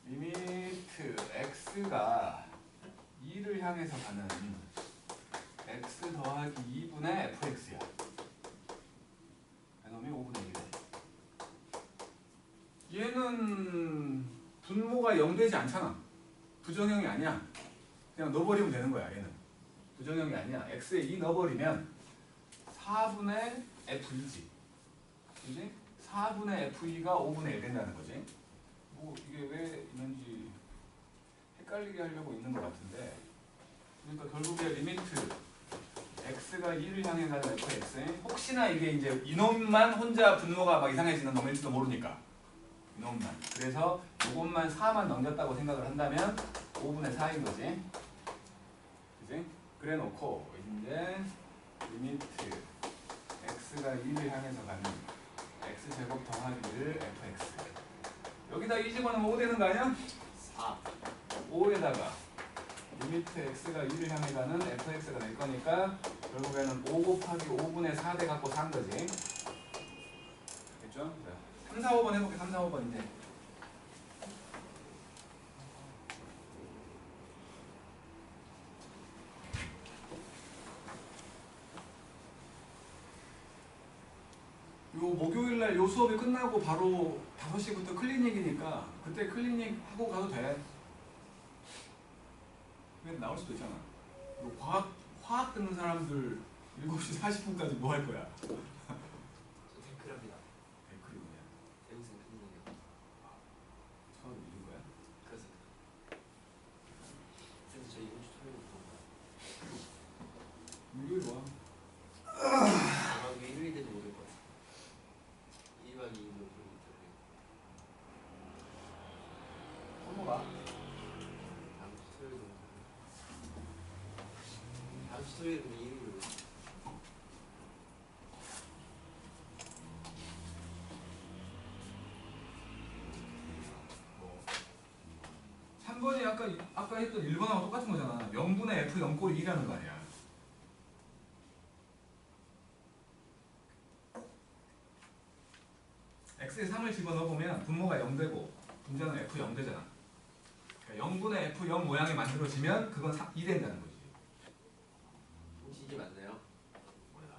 리미트 x가 2를 향해서 가는 x 더하기 2분의 fx야. 그놈이 5분의 1이래. 얘는 분모가 0 되지 않잖아. 부정형이 아니야. 그냥 넣어버리면 되는 거야. 얘는 부정형이 아니야. x에 2 넣어버리면 4분의 f2지. 그지? 4분의 f2가 5분의 1 된다는 거지. 뭐 이게 왜 있는지 헷갈리게 하려고 있는 것 같은데, 그러니까 결국에 리미트 x가 2를 향해 가는 fx 혹시나 이게 이제 이놈만 혼자 분모가 막 이상해지는 놈일지도 모르니까 이놈만. 그래서 이것만 4만 넘겼다고 생각을 한다면 5분의 4인 거지. 그지? 그래 놓고 이제 리미트 x가 2를 향해서 가는 x제곱 더하기 1 fx 여기다 2 집어넣으면 5 되는 거 아니야? 4. 5에다가 리미트 x가 2를 향해 가는 fx가 될 거니까 결국에는 5 곱하기 5분의 4 돼 갖고 산 거지. 알겠죠? 3, 4, 5번 해볼게. 3, 4, 5번 이제. 요 목요일날 요 수업이 끝나고 바로 5시부터 클리닉이니까 그때 클리닉 하고 가도 돼. 근데 나올 수도 있잖아. 화학 듣는 사람들 7시 40분까지 뭐 할 거야? 저 댓글합니다. 댓글이 뭐냐? 대우생 큰일이요. 처음 읽은 거야? 그렇습니다. 그래서 저 이번 주 토요일 못 목요일 와. 아마 왜 일요일 돼도 못올 것 같아. 1박 2일로 그러기 때문에 넘어가. 다음 주 토요일도 다음 주 토요일은 일요일로. 뭐 3번이 아까 했던 1번하고 똑같은 거잖아. 0분의 f 0 꼴이 2라는 거 아니야. x에 3을 집어넣어보면 분모가 0 되고 분자는 f 0 되잖아. 그러니까 0분의 f 0 모양이 만들어지면 그건 2 된다는 거지. 혹시 이게 맞나요? 몰라.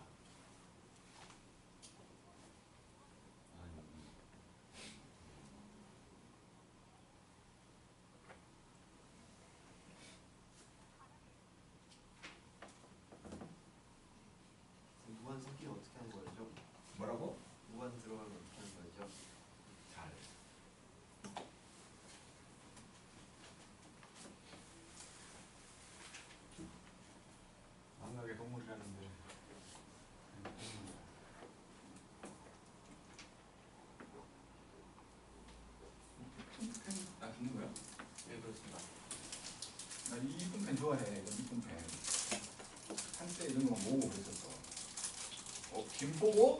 무한 섞기를 어떻게 하는 거죠? 뭐라고? 무한 들어가면 어떻게 하는 거죠? 잘. 망각의 동물이라는데. 나 듣는 거야? 네, 그렇습니다. 나 이쁜 펜 좋아해. 이쁜 펜. 한때 이런 거 모으고 그랬었어. 김포고?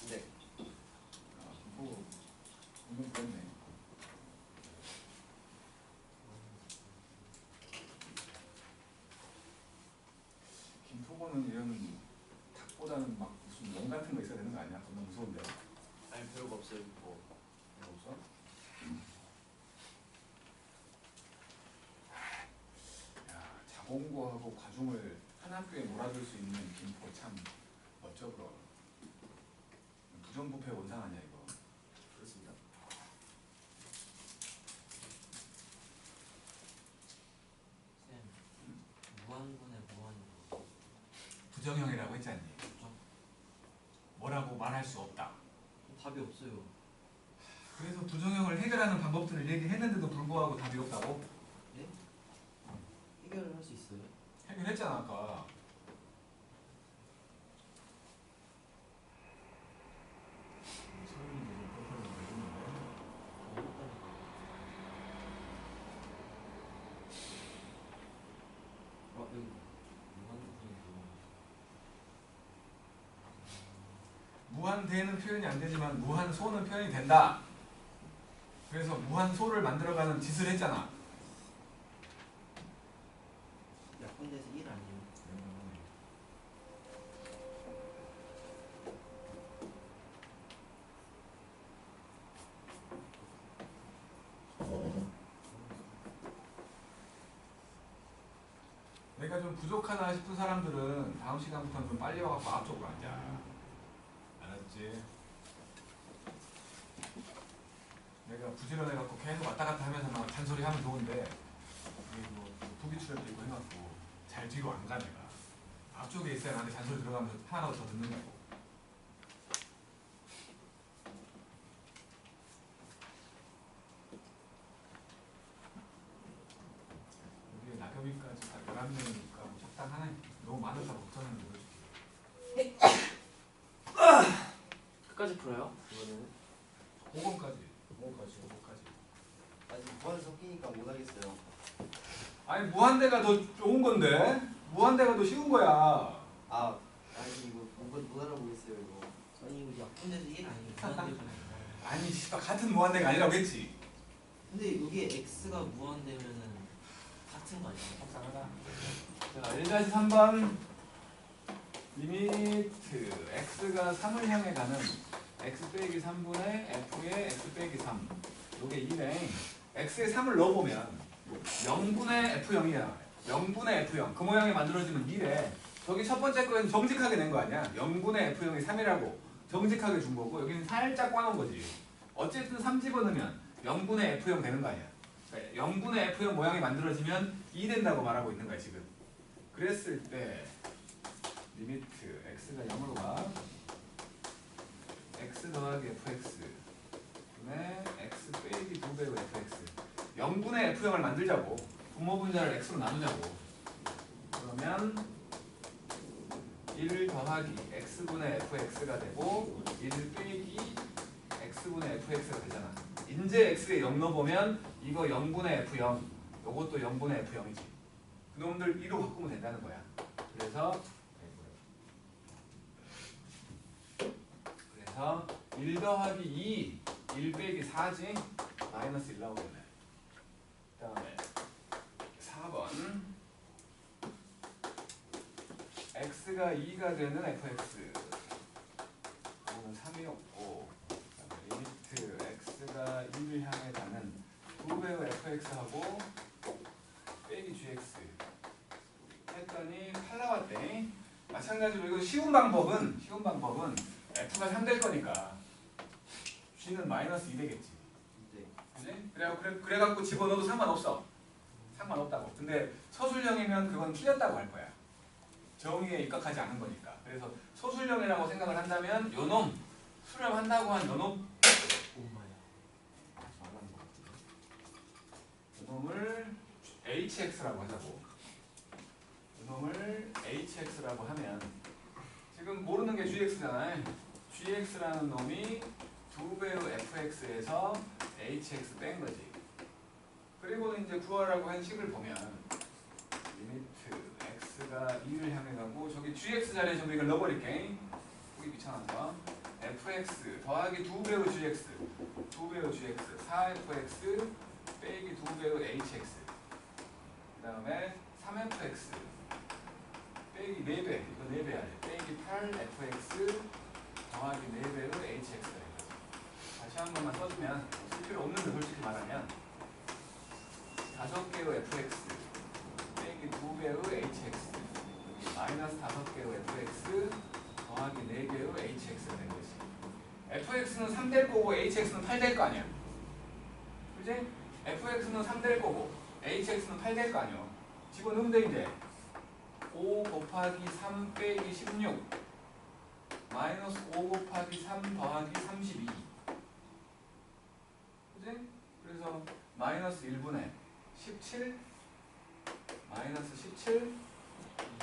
네. 김포고. 이건 그랬네. 김포고는 이런 닭보다는 막 무슨 용 같은 거 있어야 되는 거 아니야? 너무 무서운데. 아니 별거 없어요. 뭐 없어? 야, 자공고하고 과중을 한 학교에 몰아줄 수 있는 김포 참 멋져 보여. 부정부패 원상 아니야 이거. 그렇습니다. 쌤, 무한분의 무한이고 부정형이라고 했지 않니? 뭐라고 말할 수 없다. 답이 없어요. 그래서 부정형을 해결하는 방법들을 얘기했는데도 불구하고 답이 없다고? 네? 해결을 할 수 있어요? 해결했잖아 아까. 무한대는 표현이 안 되지만 무한소는 표현이 된다. 그래서 무한소를 만들어가는 짓을 했잖아. 약분돼서 1 아니에요? 내가 좀 부족하다 싶은 사람들은 다음 시간부터는 좀 빨리 와갖고 앞쪽으로 앉아. 알았지? 내가 부지런해갖고 계속 왔다 갔다 하면서 막 잔소리 하면 좋은데 이게 뭐 부비출연도 있고 해갖고 잘 뒤로 안 가. 내가 앞쪽에 있어야 나한테 잔소리 들어가면서 하나라도 더 듣는다고. 우리 낙엽이까지 다 11명이니까 적당하네. 너무 많을까 걱정하는데 그렇지. 끝까지 풀어요? 이거는 5번까지. 5번까지. 5번까지. 아직 무한 섞이니까 못하겠어요. 아니 무한대가 더 좋은 건데 무한대가 더 쉬운 거야. 아니 이거 못 알아보겠어요 이거. 아니 이거 약분돼서 1 아니에요? 무한대잖아요. 아니 씨발 같은 무한대가 아니라고 했지. 근데 여기 x가 무한대면은 같은 거 아니에요? 자 1-3번 리미트 x가 3을 향해 가는 x 빼기 3분의 f의 x 빼기 3 요게 2네. x에 3을 넣어보면 0분의 f0이야. 0분의 f0 그 모양이 만들어지면 2래. 저기 첫 번째 거에는 정직하게 낸 거 아니야. 0분의 f0이 3이라고 정직하게 준 거고 여기는 살짝 꽈놓은 거지. 어쨌든 3 집어넣으면 0분의 f0 되는 거 아니야. 0분의 f0 모양이 만들어지면 2 된다고 말하고 있는 거야 지금. 그랬을 때 리미트 x가 0으로 가 x 더하기 fx 분의 x 빼기 2배의 fx 0분의 f0을 만들자고. 분모 분자를 x로 나누자고. 그러면 1 더하기 x분의 fx가 되고 1 빼기 x분의 fx가 되잖아. 인제 x에 0 넣어보면 이거 0분의 f0 요것도 0분의 f0이지. 그놈들 2로 바꾸면 된다는 거야. 그래서 1 더하기 2 1 빼기 4지 마이너스 1 나오겠네. 그 다음에 4번 x가 2가 되는 fx 이거는 3이었고 리미트 x가 2를 향해 가는 2배의 fx하고 빼기 gx 했더니 8 나왔대. 마찬가지로 이거 쉬운 방법은 f가 3 될 거니까 g는 마이너스 2 되겠지. 네. 그래갖고 집어넣어도 상관없어. 상관없다고. 근데 서술형이면 그건 틀렸다고 할 거야. 정의에 입각하지 않은 거니까. 그래서 소술형이라고 생각을 한다면 요놈 수렴한다고 한 요놈 요놈을 hx라고 하자고. 요놈을 hx라고 하면 지금 모르는 게 gx잖아요. gx라는 놈이 2배의 fx에서 hx 뺀 거지. 그리고 이제 구하라고 한 식을 보면 리미트 x가 2를 향해 가고 저기 gx 자리에 좀 이걸 넣어버릴게. 보기 귀찮아서 fx 더하기 2배의 gx 2배의 gx 4fx 빼기 2배의 hx 그 다음에 3fx 빼기 4배 이거 4배 아래 빼기 8fx 더하기 4배의 hx가 되거든. 다시 한 번만 써주면 쓸 필요 없는데 솔직히 말하면 5개의 fx 빼기 2배의 hx 여기 마이너스 5개의 fx 더하기 4개의 hx가 된 거지. fx는 3 될 거고 hx는 8 될 거 아니야. 그지? fx는 3 될 거고 hx는 8 될 거 아니야. 집어넣으면 돼 이제. 5 곱하기 3 빼기 16 마이너스 5 곱하기 3 더하기 32 그지? 그래서 마이너스 1분의 17 마이너스 17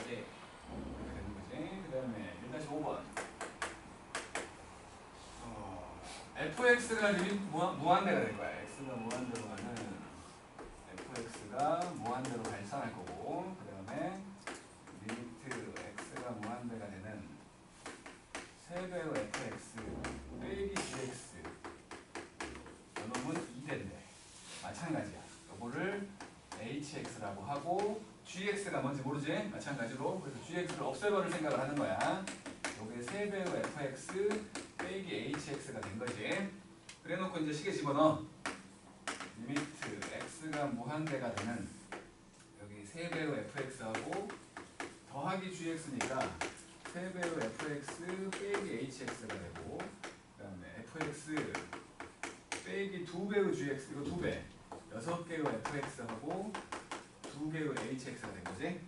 이제 이렇게 되는 거지. 그 다음에 1-5번 fx가 리밋 무한대가 될 거야. x가 무한대로 가는 fx가 무한대로 발산할 거고 그 다음에 리미트 x가 무한대가 되는 3배의 fx 빼기 gx 요놈은 2대인데 마찬가지야. 요거를 hx라고 하고 gx가 뭔지 모르지? 마찬가지로 그래서 gx를 없애버릴 생각을 하는 거야. 요게 3배의 fx 빼기 hx가 된 거지. 그래놓고 이제 식에 집어넣어. 리미트 x가 무한대가 되는 여기 3배의 fx하고 더하기 gx니까 3배의 fx 빼기 hx가 되고 그 다음에 fx 빼기 2배의 gx 이거 2배 6개의 fx하고 2개의 hx가 된 거지.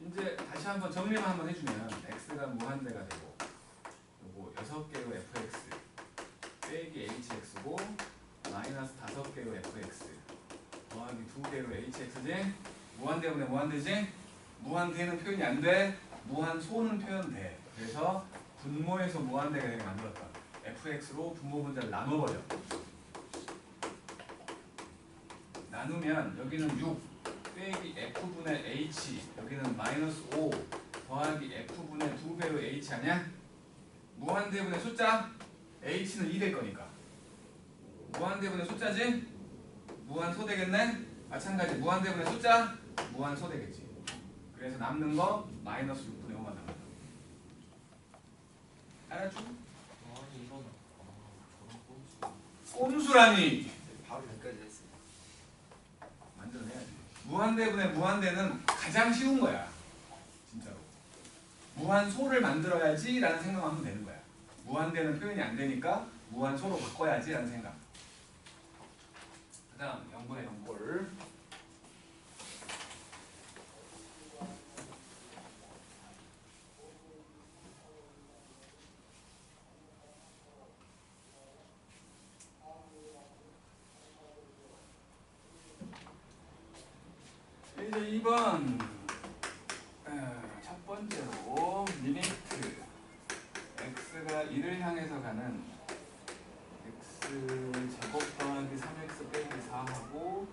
이제 다시 한번 정리만 한번 해주면 x가 무한대가 되고 요거 6개의 fx 빼기 hx고 마이너스 5개의 fx 더하기 2개의 hx지. 무한대분의 무한대지. 무한대는 표현이 안 돼. 무한소는 표현돼. 그래서 분모에서 무한대가 되게 만들었다. fx로 분모 분자를 나눠버려. 나누면 여기는 6 빼기 f분의 h 여기는 마이너스 5 더하기 f분의 2배의 h 아니야? 무한대분의 숫자 h는 2될 거니까 무한대분의 숫자지? 무한소 되겠네? 마찬가지 무한대분의 숫자 무한소 되겠지. 그래서 남는 거 마이너스 6분의 5만 남는다. 알았죠? 아니 이건 저런 꼼수. 꼼수라니 바로 여기까지 했어. 만들어내야지. 무한대분의 무한대는 가장 쉬운 거야. 진짜로. 무한소를 만들어야지 라는 생각만 하면 되는 거야. 무한대는 표현이 안 되니까 무한소로 바꿔야지 라는 생각. 그 다음 0분의 0꼴 이제 2번 첫 번째로 리미트 x가 1을 향해서 가는 x 제곱 더하기 3x 빼기 4하고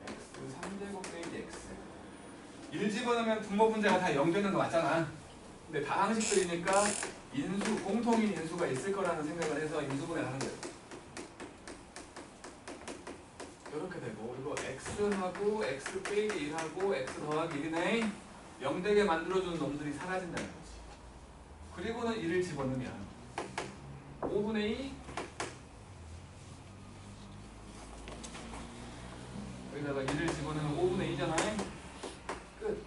x 3제곱 빼기 x 1 집어넣으면 분모 분자가 다 0 되는 거 맞잖아. 근데 다항식들이니까 인수, 공통인 인수가 있을 거라는 생각을 해서 인수분해 하는 거예요. 이렇게 되고 이거 x하고 x 빼기 1하고 x 더하기 1이네 0 되게 만들어주는 놈들이 사라진다는 거지. 그리고는 1을 집어넣으면 5분의 2 여기다가 1을 집어넣으면 5분의 2잖아요. 끝.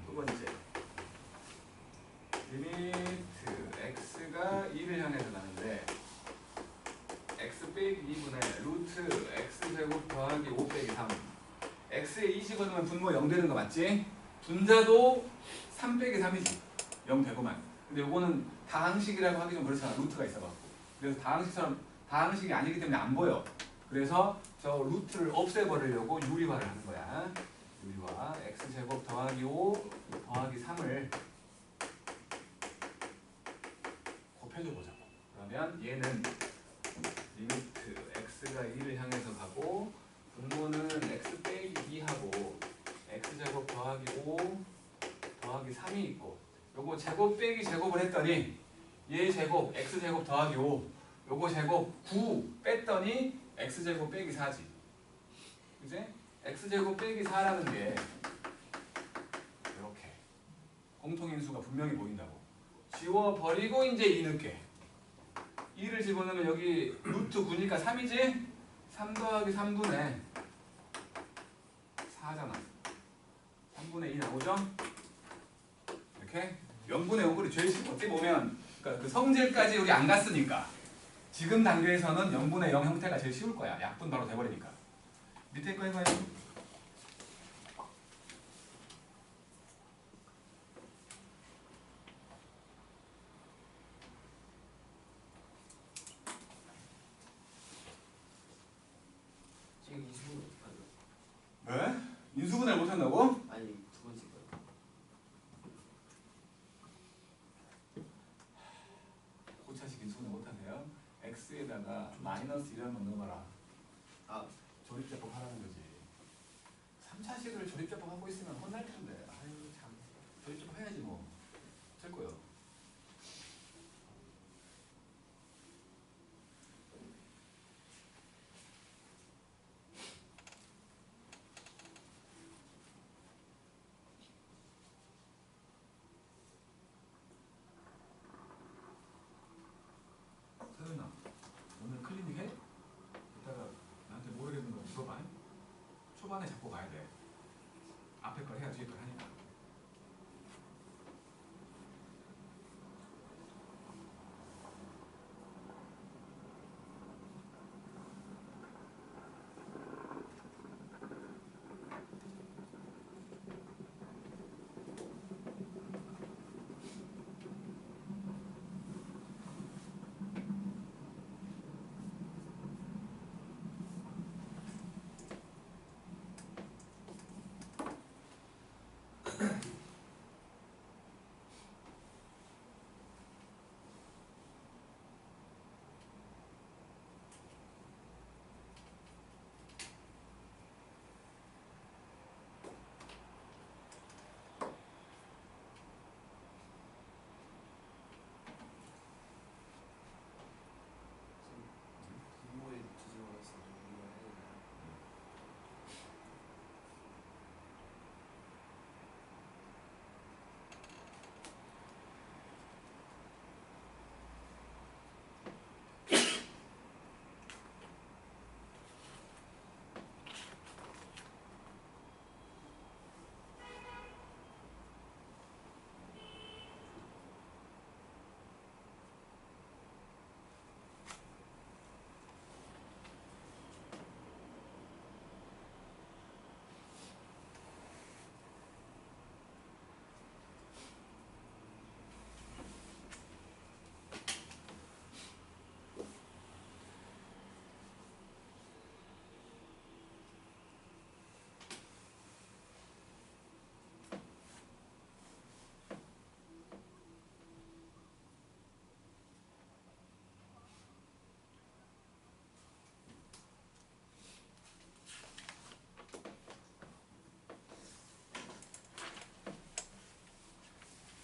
두 번째 리미트 x가 2를 향해서 가는데 x 빼기 2분의 루트 x제곱 더하기 5 빼기 3 x에 2 집어넣으면 분모 0 되는 거 맞지? 분자도 3 빼기 3이지 0 되고만. 근데 요거는 다항식이라고 하기 좀 그렇잖아. 루트가 있어갖고. 그래서 다항식처럼 다항식이 아니기 때문에 안 보여. 그래서 저 루트를 없애버리려고 유리화를 하는 거야. 유리화 x제곱 더하기 5 더하기 3을 곱해줘보자고. 그러면 얘는 리미트 x가 2를 향해서 가고 분모는 x 빼기 2하고 x제곱 더하기 5 더하기 3이 있고 요거 제곱 빼기 제곱을 했더니 얘 제곱 x제곱 더하기 5 요거 제곱 9 뺐더니 x제곱 빼기 4지. 그지? x제곱 빼기 4라는 게 이렇게 공통인수가 분명히 보인다고. 지워버리고 이제 2 넣게. 2를 집어넣으면 여기 루트 9니까 3이지? 3 더하기 3분의 4잖아. 3분의 2 나오죠? 이렇게 0분의 5꼴이 제일 쉽고 어떻게 보면 그러니까 그 성질까지 우리 안 갔으니까 지금 단계에서는 0분의 0 형태가 제일 쉬울 거야. 약분 바로 돼버리니까. 밑에 거 해봐요. 지금 이수분 왜? 인수분해를 못한다고? 아니 두 번째 거. 고차식 인수분해 못하세요? x에다가 마이너스 1을 넣어봐라. 아 조립제법 하라는 거지. 3차식을 조립제법 하고 있으면 혼날 텐데. 아유 참. 조립제법 해야지 뭐. 어쩔 거요. 번에 잡고 가야 돼. 앞에 걸 해야 뒤에 걸 하니까. 분모에 뒤집어서 이거 해야 되나?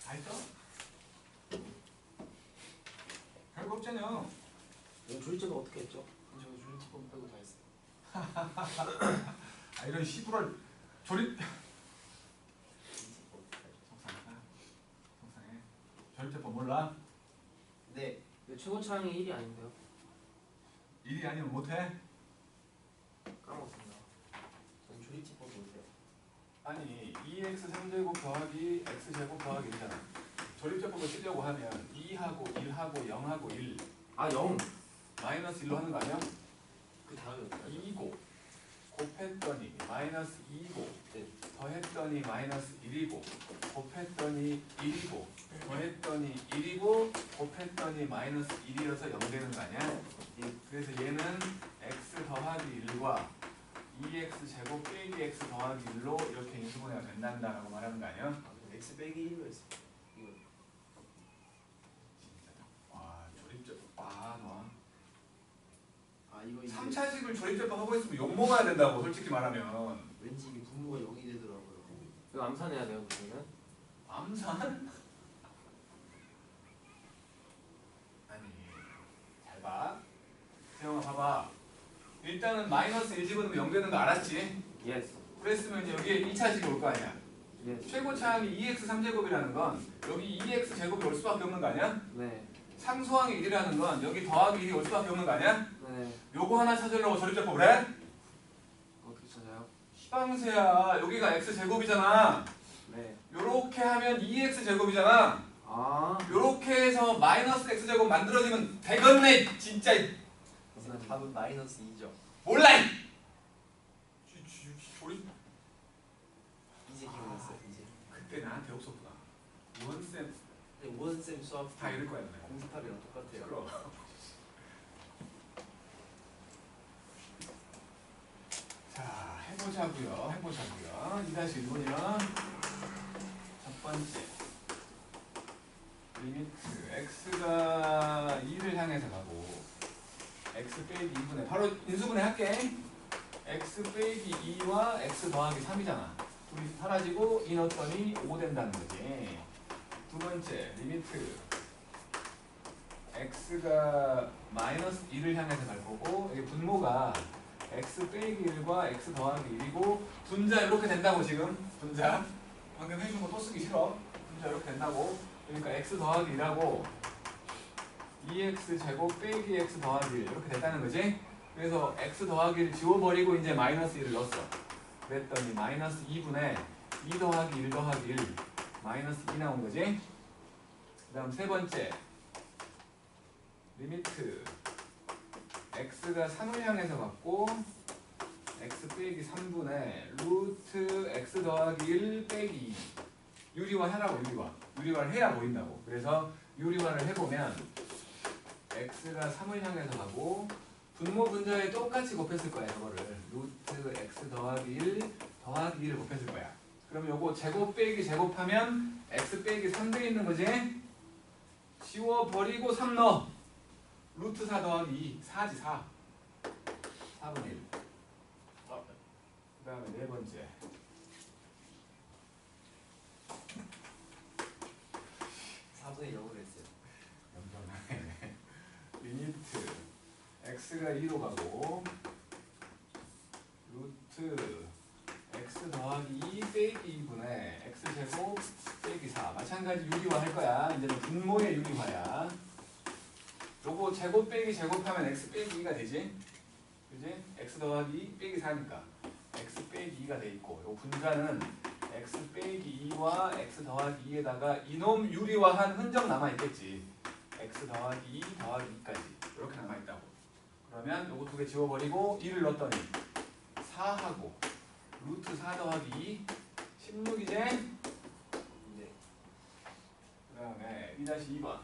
다 했어? 별거 없잖아요. 이거 조리제가 어떻게 했죠? 저거 조리티법 빼고 다 했어. 아 이런 시부랄 조립. 조리티법 다 했어. 속상하다. 속상해. 조립제법 몰라? 네. 이거 최고차항이 1이 아닌데요? 일이 아니면 못해? 까먹었습니다. 전 조리티법 못해요. 아니 2x 3제곱 더하기 x제곱 더하기 1이잖아. 조립제법을 쓰려고 하면 2하고 1하고 0하고 1 아 0! 마이너스 1로 하는 거 아니야? 그 다음에 어떻게 하죠? 2고 곱했더니 마이너스 2고 네. 더했더니 마이너스 1이고 곱했더니 1이고 더했더니 1이고 곱했더니 마이너스 1이어서 0 되는 거 아니야? 그래서 얘는 x 더하기 1과 2x 제곱 빼기 x 더하기 1로 이렇게 인수분해가 된다라고 말하는 거 아니야? 아, 그럼 x 빼기 1로 했어. 이거. 진짜 와 조립제법 와 아 이거 3차식을 조립제법 하고 있으면 욕먹어야 된다고 솔직히 말하면. 왠지 이게 분모가 0이 되더라고요. 이거 암산해야 돼요 그러면? 암산? 아니 잘 봐. 태영아 봐봐. 일단은 마이너스 1 집어넣으면 0 되는 거 알았지? 예스. 그랬으면 여기에 2차식이 올 거 아니야. 예스. 최고차항이 2x 3제곱이라는 건 여기 2x 제곱이 올 수밖에 없는 거 아니야? 네. 상수항이 1이라는 건 여기 더하기 1이 올 수밖에 없는 거 아니야? 네. 요거 하나 찾으려고 조립제법을 해? 어떻게 찾아요? 시방새야 여기가 x 제곱이잖아. 네. 요렇게 하면 2x 제곱이잖아. 아. 요렇게 해서 마이너스 x 제곱 만들어지면 되겠네 진짜. 선생님 답은 마이너스 2죠. 몰라 이 조립. 이제 기억났어요. 이제. 그때 나한테 없었구나. 원쌤 근데 원쌤 수학 다 이럴 거야 너네. 공수탑이랑 똑같아요. 그럼. 자 해보자고요. 2-1번이랑 첫 번째 리미트 x가 2를 향해서 가고 x 빼기 2분의 바로 인수분해 할게. x 빼기 2와 x 더하기 3이잖아. 둘이 사라지고 2 넣었더니 5 된다는 거지. 두 번째 리미트 x가 마이너스 1을 향해서 갈 거고 여기 분모가 x 빼기 1과 x 더하기 1이고 분자 이렇게 된다고 지금. 분자 방금 해준 거 또 쓰기 싫어. 분자 이렇게 된다고. 그러니까 x 더하기 1하고 2x 제곱 빼기 x 더하기 1 이렇게 됐다는 거지. 그래서 x 더하기 1 지워버리고 이제 마이너스 1을 넣었어. 그랬더니 마이너스 2분의 2 더하기 1 더하기 1 마이너스 2 나온 거지. 그 다음 세 번째 리미트 x가 3을 향해서 갖고 x 빼기 3분의 루트 x 더하기 1 빼기 2 유리화 하라고. 유리화를 해야 보인다고. 그래서 유리화를 해보면 x가 3을 향해서 가고 분모 분자에 똑같이 곱했을 거야. 이거를 루트 x 더하기 1 더하기 2를 곱했을 거야. 그럼 요거 제곱 빼기 제곱하면 x 빼기 3 돼 있는 거지. 지워버리고 3 넣어. 루트 4 더하기 2 4지 4 4분의 1. 그 다음에 네 번째 사분의 0으로 했어요. 염전하네. 리미트 x가 2로 가고 루트 x 더하기 2 빼기 2분의 x제곱 빼기 4 마찬가지 유리화 할 거야. 이제는 분모의 유리화야. 요거 제곱 빼기 제곱하면 x 빼기 2가 되지? 그지? x 더하기 2 빼기 4니까 x 빼기 2가 돼 있고 요 분자는 x 빼기 2와 x 더하기 2에다가 이놈 유리화한 흔적 남아 있겠지. x 더하기 2 더하기 2까지 이렇게 남아 있다고. 그러면 요거 두 개 지워버리고 2를 넣었더니 4하고 루트 4 더하기 2 16이제. 네. 그 다음에 2-2번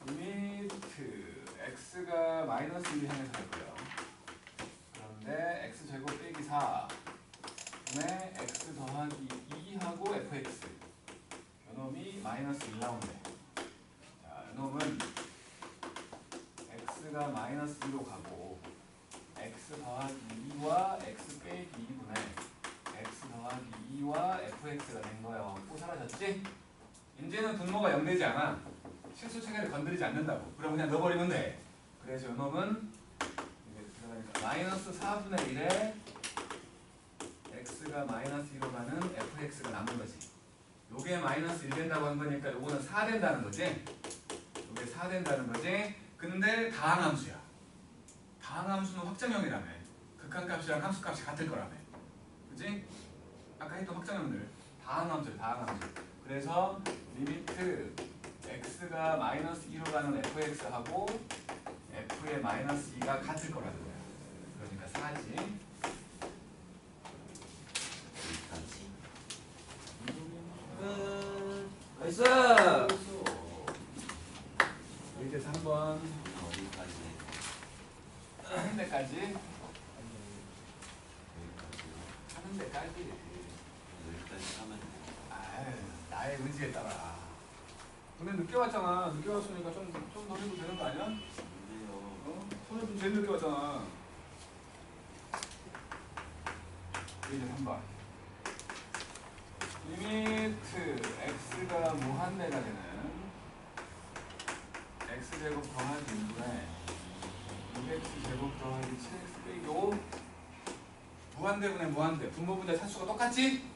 리미트 x가 마이너스 1을 향해서 갈 거예요. 그런데 x제곱 빼기 4 분의 x 더하기 2하고 fx 요놈이 마이너스 1 나온대. 자, 요놈은 x가 마이너스 2로 가고 x 더하기 2와 x 빼기 2분의 x 더하기 2와 fx가 된 거예요. 또 사라졌지? 이제는 분모가 0 되지 않아. 실수 체계를 건드리지 않는다고. 그럼 그냥 넣어버리면 돼. 그래서 요놈은 이게 들어가니까 마이너스 4분의 1에 x가 마이너스 2로 가는 fx가 남은 거지. 요게 마이너스 1 된다고 한 거니까 요거는 4 된다는 거지. 요게 4 된다는 거지. 근데 다항함수야. 다항함수는 확정형이라며. 극한값이랑 함수값이 같을 거라며. 그지? 아까 했던 확정형들 다항함수야. 다항함수. 그래서 리미트 x가 마이너스 2로 가는 fx하고 f의 마이너스 2가 같을 거라는 거야. 그러니까 4지. 나이스. 이제 3번 어디까지? 하는 데까지. 하는 데까지. 여기까지 하면 아유, 나의 의지에 따라. 근데 늦게 왔잖아. 늦게 왔으니까 좀 더 해도 되는 거 아니야? 돼요. 어? 손을 좀 제일 늦게 왔잖아. 이제 3번. 리미트 x가 무한대가 되는 x제곱 더하기 1분의 6x제곱 더하기 7x 빼기 5 무한대분의 무한대. 분모분자 차수가 똑같지?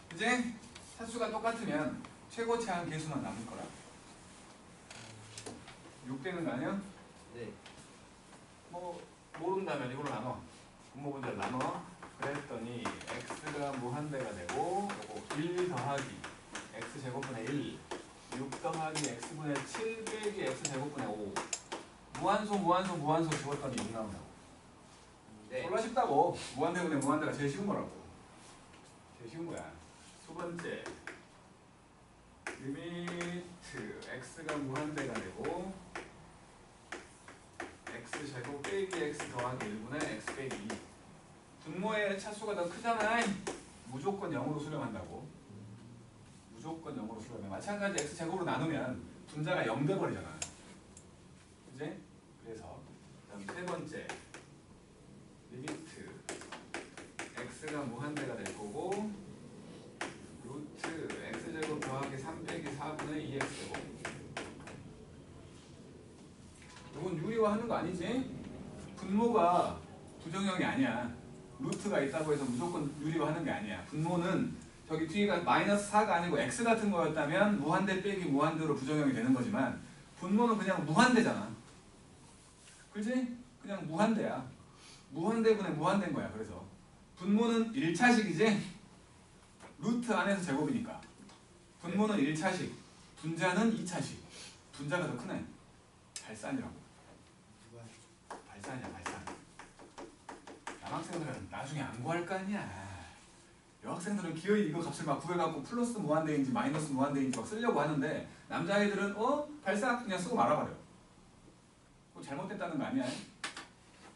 그지? 차수가 똑같으면 최고차항 계수만 남을 거라. 6 되는 거 아니야? 네. 뭐 모른다면 이걸로 나눠. 분모분자를 나눠. 그랬더니 x가 무한대가 되고 요거 1 더하기 x제곱분의 1 6 더하기 x분의 7 빼기 x제곱분의 5 무한소 지웠더니 6 나온다고. 네. 몰라 쉽다고. 무한대분의 무한대가 제일 쉬운 거라고. 제일 쉬운 거야. 두 번째 리미트 x가 무한대가 되고 x제곱 빼기 x 더하기 1분의 x 빼기 2 분모의 차수가 더 크잖아. 무조건 0으로 수렴한다고. 무조건 0으로 수렴해. 마찬가지 x제곱으로 나누면 분자가 0 돼버리잖아. 그지? 그래서 그다음 세 번째 리미트 x가 무한대가 될 거고 루트 x제곱 더하기 3 빼기 4분의 2x제곱. 이건 유리화 하는 거 아니지? 분모가 부정형이 아니야. 루트가 있다고 해서 무조건 유리화 하는 게 아니야. 분모는 저기 뒤가 마이너스 4가 아니고 x 같은 거였다면 무한대 빼기 무한대로 부정형이 되는 거지만 분모는 그냥 무한대잖아. 그지? 그냥 무한대야. 무한대분의 무한대인 거야. 그래서 분모는 1차식이지 루트 안에서 제곱이니까 분모는 1차식, 분자는 2차식. 분자가 더 크네. 발산이라고. 발산이야 발산. 남학생들은 나중에 안 구할 거 아니야. 여학생들은 기어이 이거 값을 막 구해갖고 플러스 무한대인지 마이너스 무한대인지 막 쓰려고 하는데 남자애들은 발산 그냥 쓰고 말아버려. 그거 잘못됐다는 거 아니야?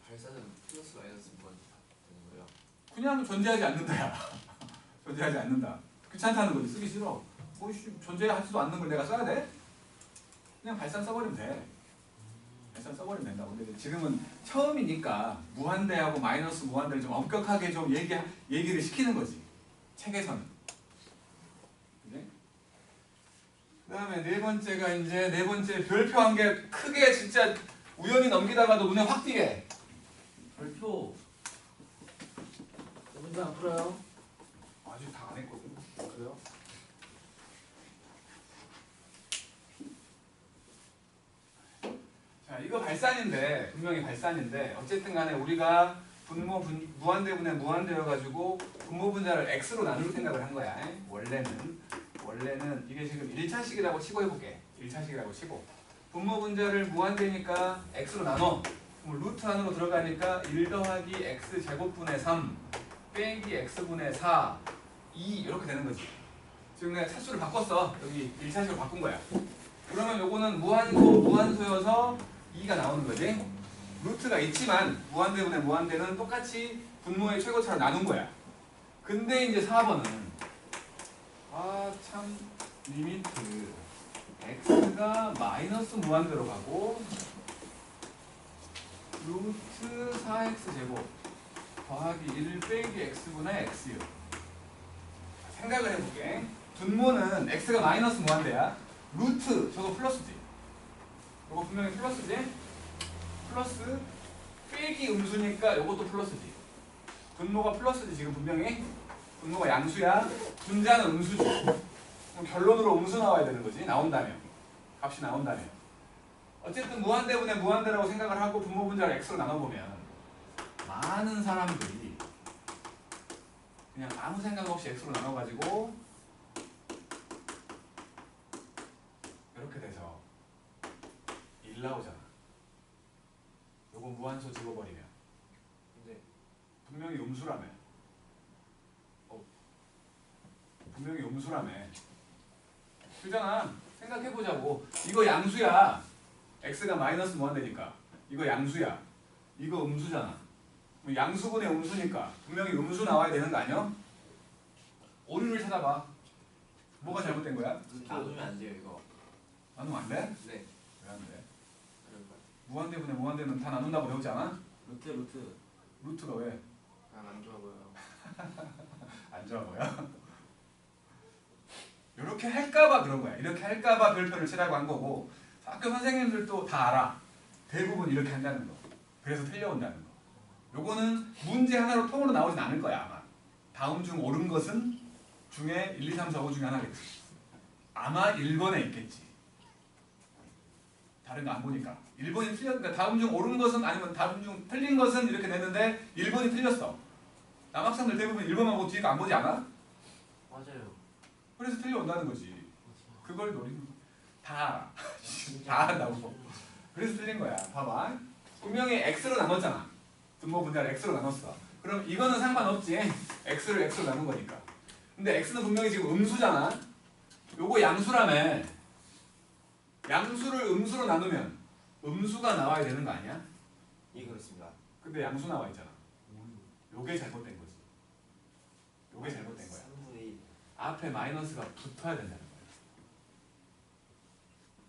발사는 플러스 마이너스 무한 되는 거예요. 그냥 존재하지 않는다야. 존재하지 않는다. 귀찮다는 거지. 쓰기 싫어. 존재하지도 않는 걸 내가 써야 돼? 그냥 발산 써버리면 돼. 발산 써버리면 된다고. 근데 지금은 처음이니까 무한대하고 마이너스 무한대를 좀 엄격하게 좀 얘기를 시키는 거지. 책에서는. 그지? 그 다음에 네 번째가 이제 네 번째 별표 한 개 크게 진짜 우연히 넘기다가도 눈에 확 띄게. 별표. 문제 안 풀어요? 아직 다 안 했거든. 그래요? 자, 이거 발산인데 분명히 발산인데 어쨌든 간에 우리가 분모 무한대분의 무한대여가지고 분모 분자를 x로 나눌 생각을 한 거야. 원래는 이게 지금 1차식이라고 치고 해볼게. 1차식이라고 치고 분모 분자를 무한대니까 x로 나눠. 그럼 루트 안으로 들어가니까 1 더하기 x 제곱분의 3 빼기 x분의 4 2 이렇게 되는 거지. 지금 내가 차수를 바꿨어. 여기 1차식으로 바꾼 거야. 그러면 요거는 무한소여서 2가 나오는 거지. 루트가 있지만 무한대분의 무한대는 똑같이 분모의 최고차로 나눈 거야. 근데 이제 4번은 참 리미트 x가 마이너스 무한대로 가고 루트 4x 제곱 더하기 1 빼기 x분의 x요. 생각을 해볼게. 분모는 x가 마이너스 무한대야. 루트 저거 플러스지. 이거 분명히 플러스지. 플러스 빼기 음수니까 이것도 플러스지. 분모가 플러스지. 지금 분명히 분모가 양수야. 분자는 음수지. 그럼 결론으로 음수 나와야 되는 거지. 나온다면 값이 나온다면. 어쨌든 무한대분의 무한대라고 생각을 하고 분모 분자를 x로 나눠보면 많은 사람들이 그냥 아무 생각 없이 x로 나눠가지고 이렇게 돼서 1 나오잖아. 요거 무한소 집어버리면 근데 분명히 음수라며. 분명히 음수라며. 그잖아. 생각해보자고. 이거 양수야. x가 마이너스 무한대니까 이거 양수야. 이거 음수잖아. 양수분의 음수니까 분명히 음수 나와야 되는 거 아니야? 오류를 찾아봐. 뭐가 잘못된 거야? 나누면 안 돼요 이거. 나누면 안 돼? 네. 왜 안 돼? 그럴까요? 무한대분의 무한대는 다 나눈다고 배우지 않아? 루트. 루트가 왜? 안 좋아 보여요. 안 좋아 보여? 이렇게 할까봐 그런 거야. 이렇게 할까봐 별표를 치라고 한 거고 학교 선생님들도 다 알아. 대부분 이렇게 한다는 거. 그래서 틀려온다는 거. 요거는 문제 하나로 통으로 나오진 않을 거야 아마. 다음 중 옳은 것은 중에 1, 2, 3, 4, 5 중에 하나겠지. 아마 1번에 있겠지. 다른 거 안 보니까. 1번이 틀렸으니까 다음 중 옳은 것은 아니면 다음 중 틀린 것은 이렇게 됐는데 1번이 틀렸어. 남학생들 대부분 1번만 보고 뒤에 안 보지 않아? 맞아요. 그래서 틀려온다는 거지. 그걸 노리는 거. 다 알아. 다 한다고. 그래서 틀린 거야. 봐봐. 분명히 x로 나눴잖아. 분모 분자를 x로 나눴어. 그럼 이거는 상관없지. x를 x로 나눈 거니까. 근데 x는 분명히 지금 음수잖아. 요거 양수라며. 양수를 음수로 나누면 음수가 나와야 되는 거 아니야? 예 그렇습니다. 근데 양수 나와 있잖아. 요게 잘못된 거지. 요게 잘못된 거야. 3분의 1. 앞에 마이너스가 붙어야 된다는 거야.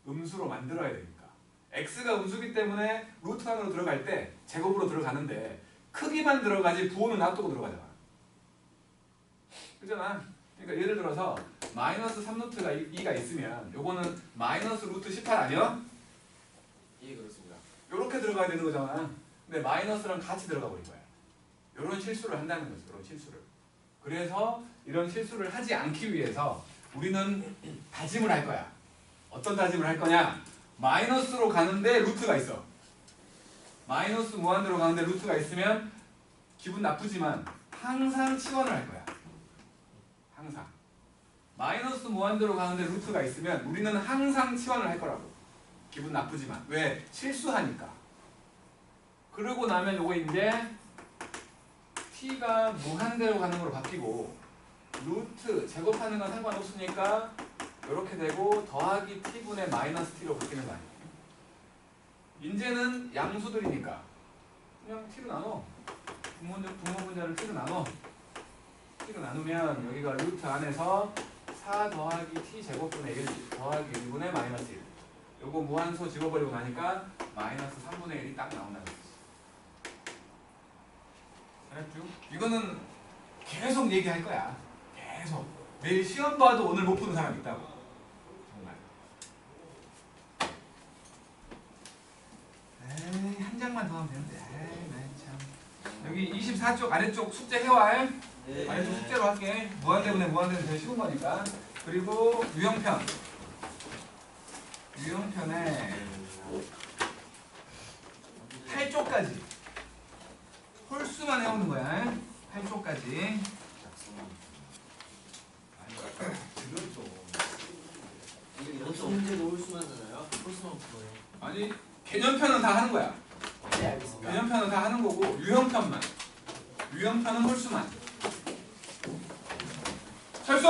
음수로 만들어야 되니까. x가 음수기 때문에 루트 안으로 들어갈 때 제곱으로 들어가는데 크기만 들어가지 부호는 놔두고 들어가잖아. 그잖아. 그러니까 예를 들어서 마이너스 3루트가 2가 있으면 요거는 마이너스 루트 18 아니야? 예 그렇습니다. 요렇게 들어가야 되는 거잖아. 근데 마이너스랑 같이 들어가 버린 거야. 요런 실수를 한다는 거지. 요런 실수를. 그래서 이런 실수를 하지 않기 위해서 우리는 다짐을 할 거야. 어떤 다짐을 할 거냐? 마이너스로 가는데 루트가 있어. 마이너스 무한대로 가는데 루트가 있으면 기분 나쁘지만 항상 치환을 할 거야. 항상. 마이너스 무한대로 가는데 루트가 있으면 우리는 항상 치환을 할 거라고. 기분 나쁘지만. 왜? 실수하니까. 그러고 나면 요거 이제 t가 무한대로 가는 걸로 바뀌고 루트 제곱하는 건 상관없으니까 이렇게 되고 더하기 t분의 마이너스 t로 바뀌는 거 아니에요. 이제는 양수들이니까 그냥 t로 나눠. 분모분자를 t로 나눠. t로 나누면 여기가 루트 안에서 4 더하기 t 제곱분의 1 더하기 1분의 마이너스 1. 요거 무한소 집어버리고 나니까 마이너스 3분의 1이 딱 나온다는 거지. 알았죠? 이거는 계속 얘기할 거야. 계속. 매일 시험 봐도 오늘 못 푸는 사람 있다고. 정말. 에이, 한 장만 더 하면 되는데. 에이, 나 참. 여기 24쪽 아래쪽 숙제 해와. 네. 아래쪽 숙제로 할게. 무한대분의 무한대는 제일 쉬운 거니까. 그리고 유형편. 유형편에 8쪽까지. 홀수만 해오는 거야. 8쪽까지. 이것도 문제도 홀수만 하잖아요. 홀수만 풀어요. 아니 개념편은 다 하는 거야. 네, 알겠습니다. 개념편은 다 하는 거고 유형편만. 유형편은 홀수만. 철수!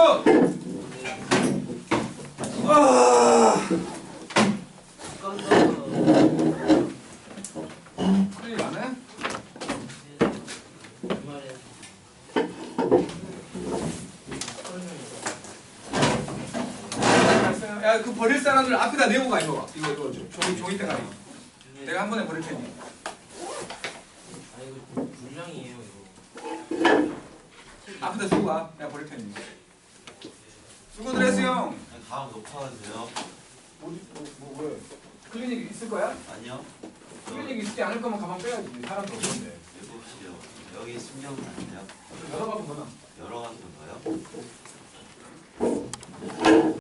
와! 큰일 나네? 주말에 야, 그 버릴 사람들 앞에다 내고 가, 이거. 이거 종이 대가리. 내가 한 번에 버릴 테니. 아 이거 불량이에요 이거. 앞에다 두고 가. 내가 버릴 테니. 수고들 했어요. 다음 녹화하세요. 왜? 클리닉 있을 거야? 아니요. 클리닉 있지 않을 거면 가방 빼야지. 사람도 없는데. 7시요. 여기 신경 안 돼요? 여러 가지 뭐나. 여러 가지 건가요?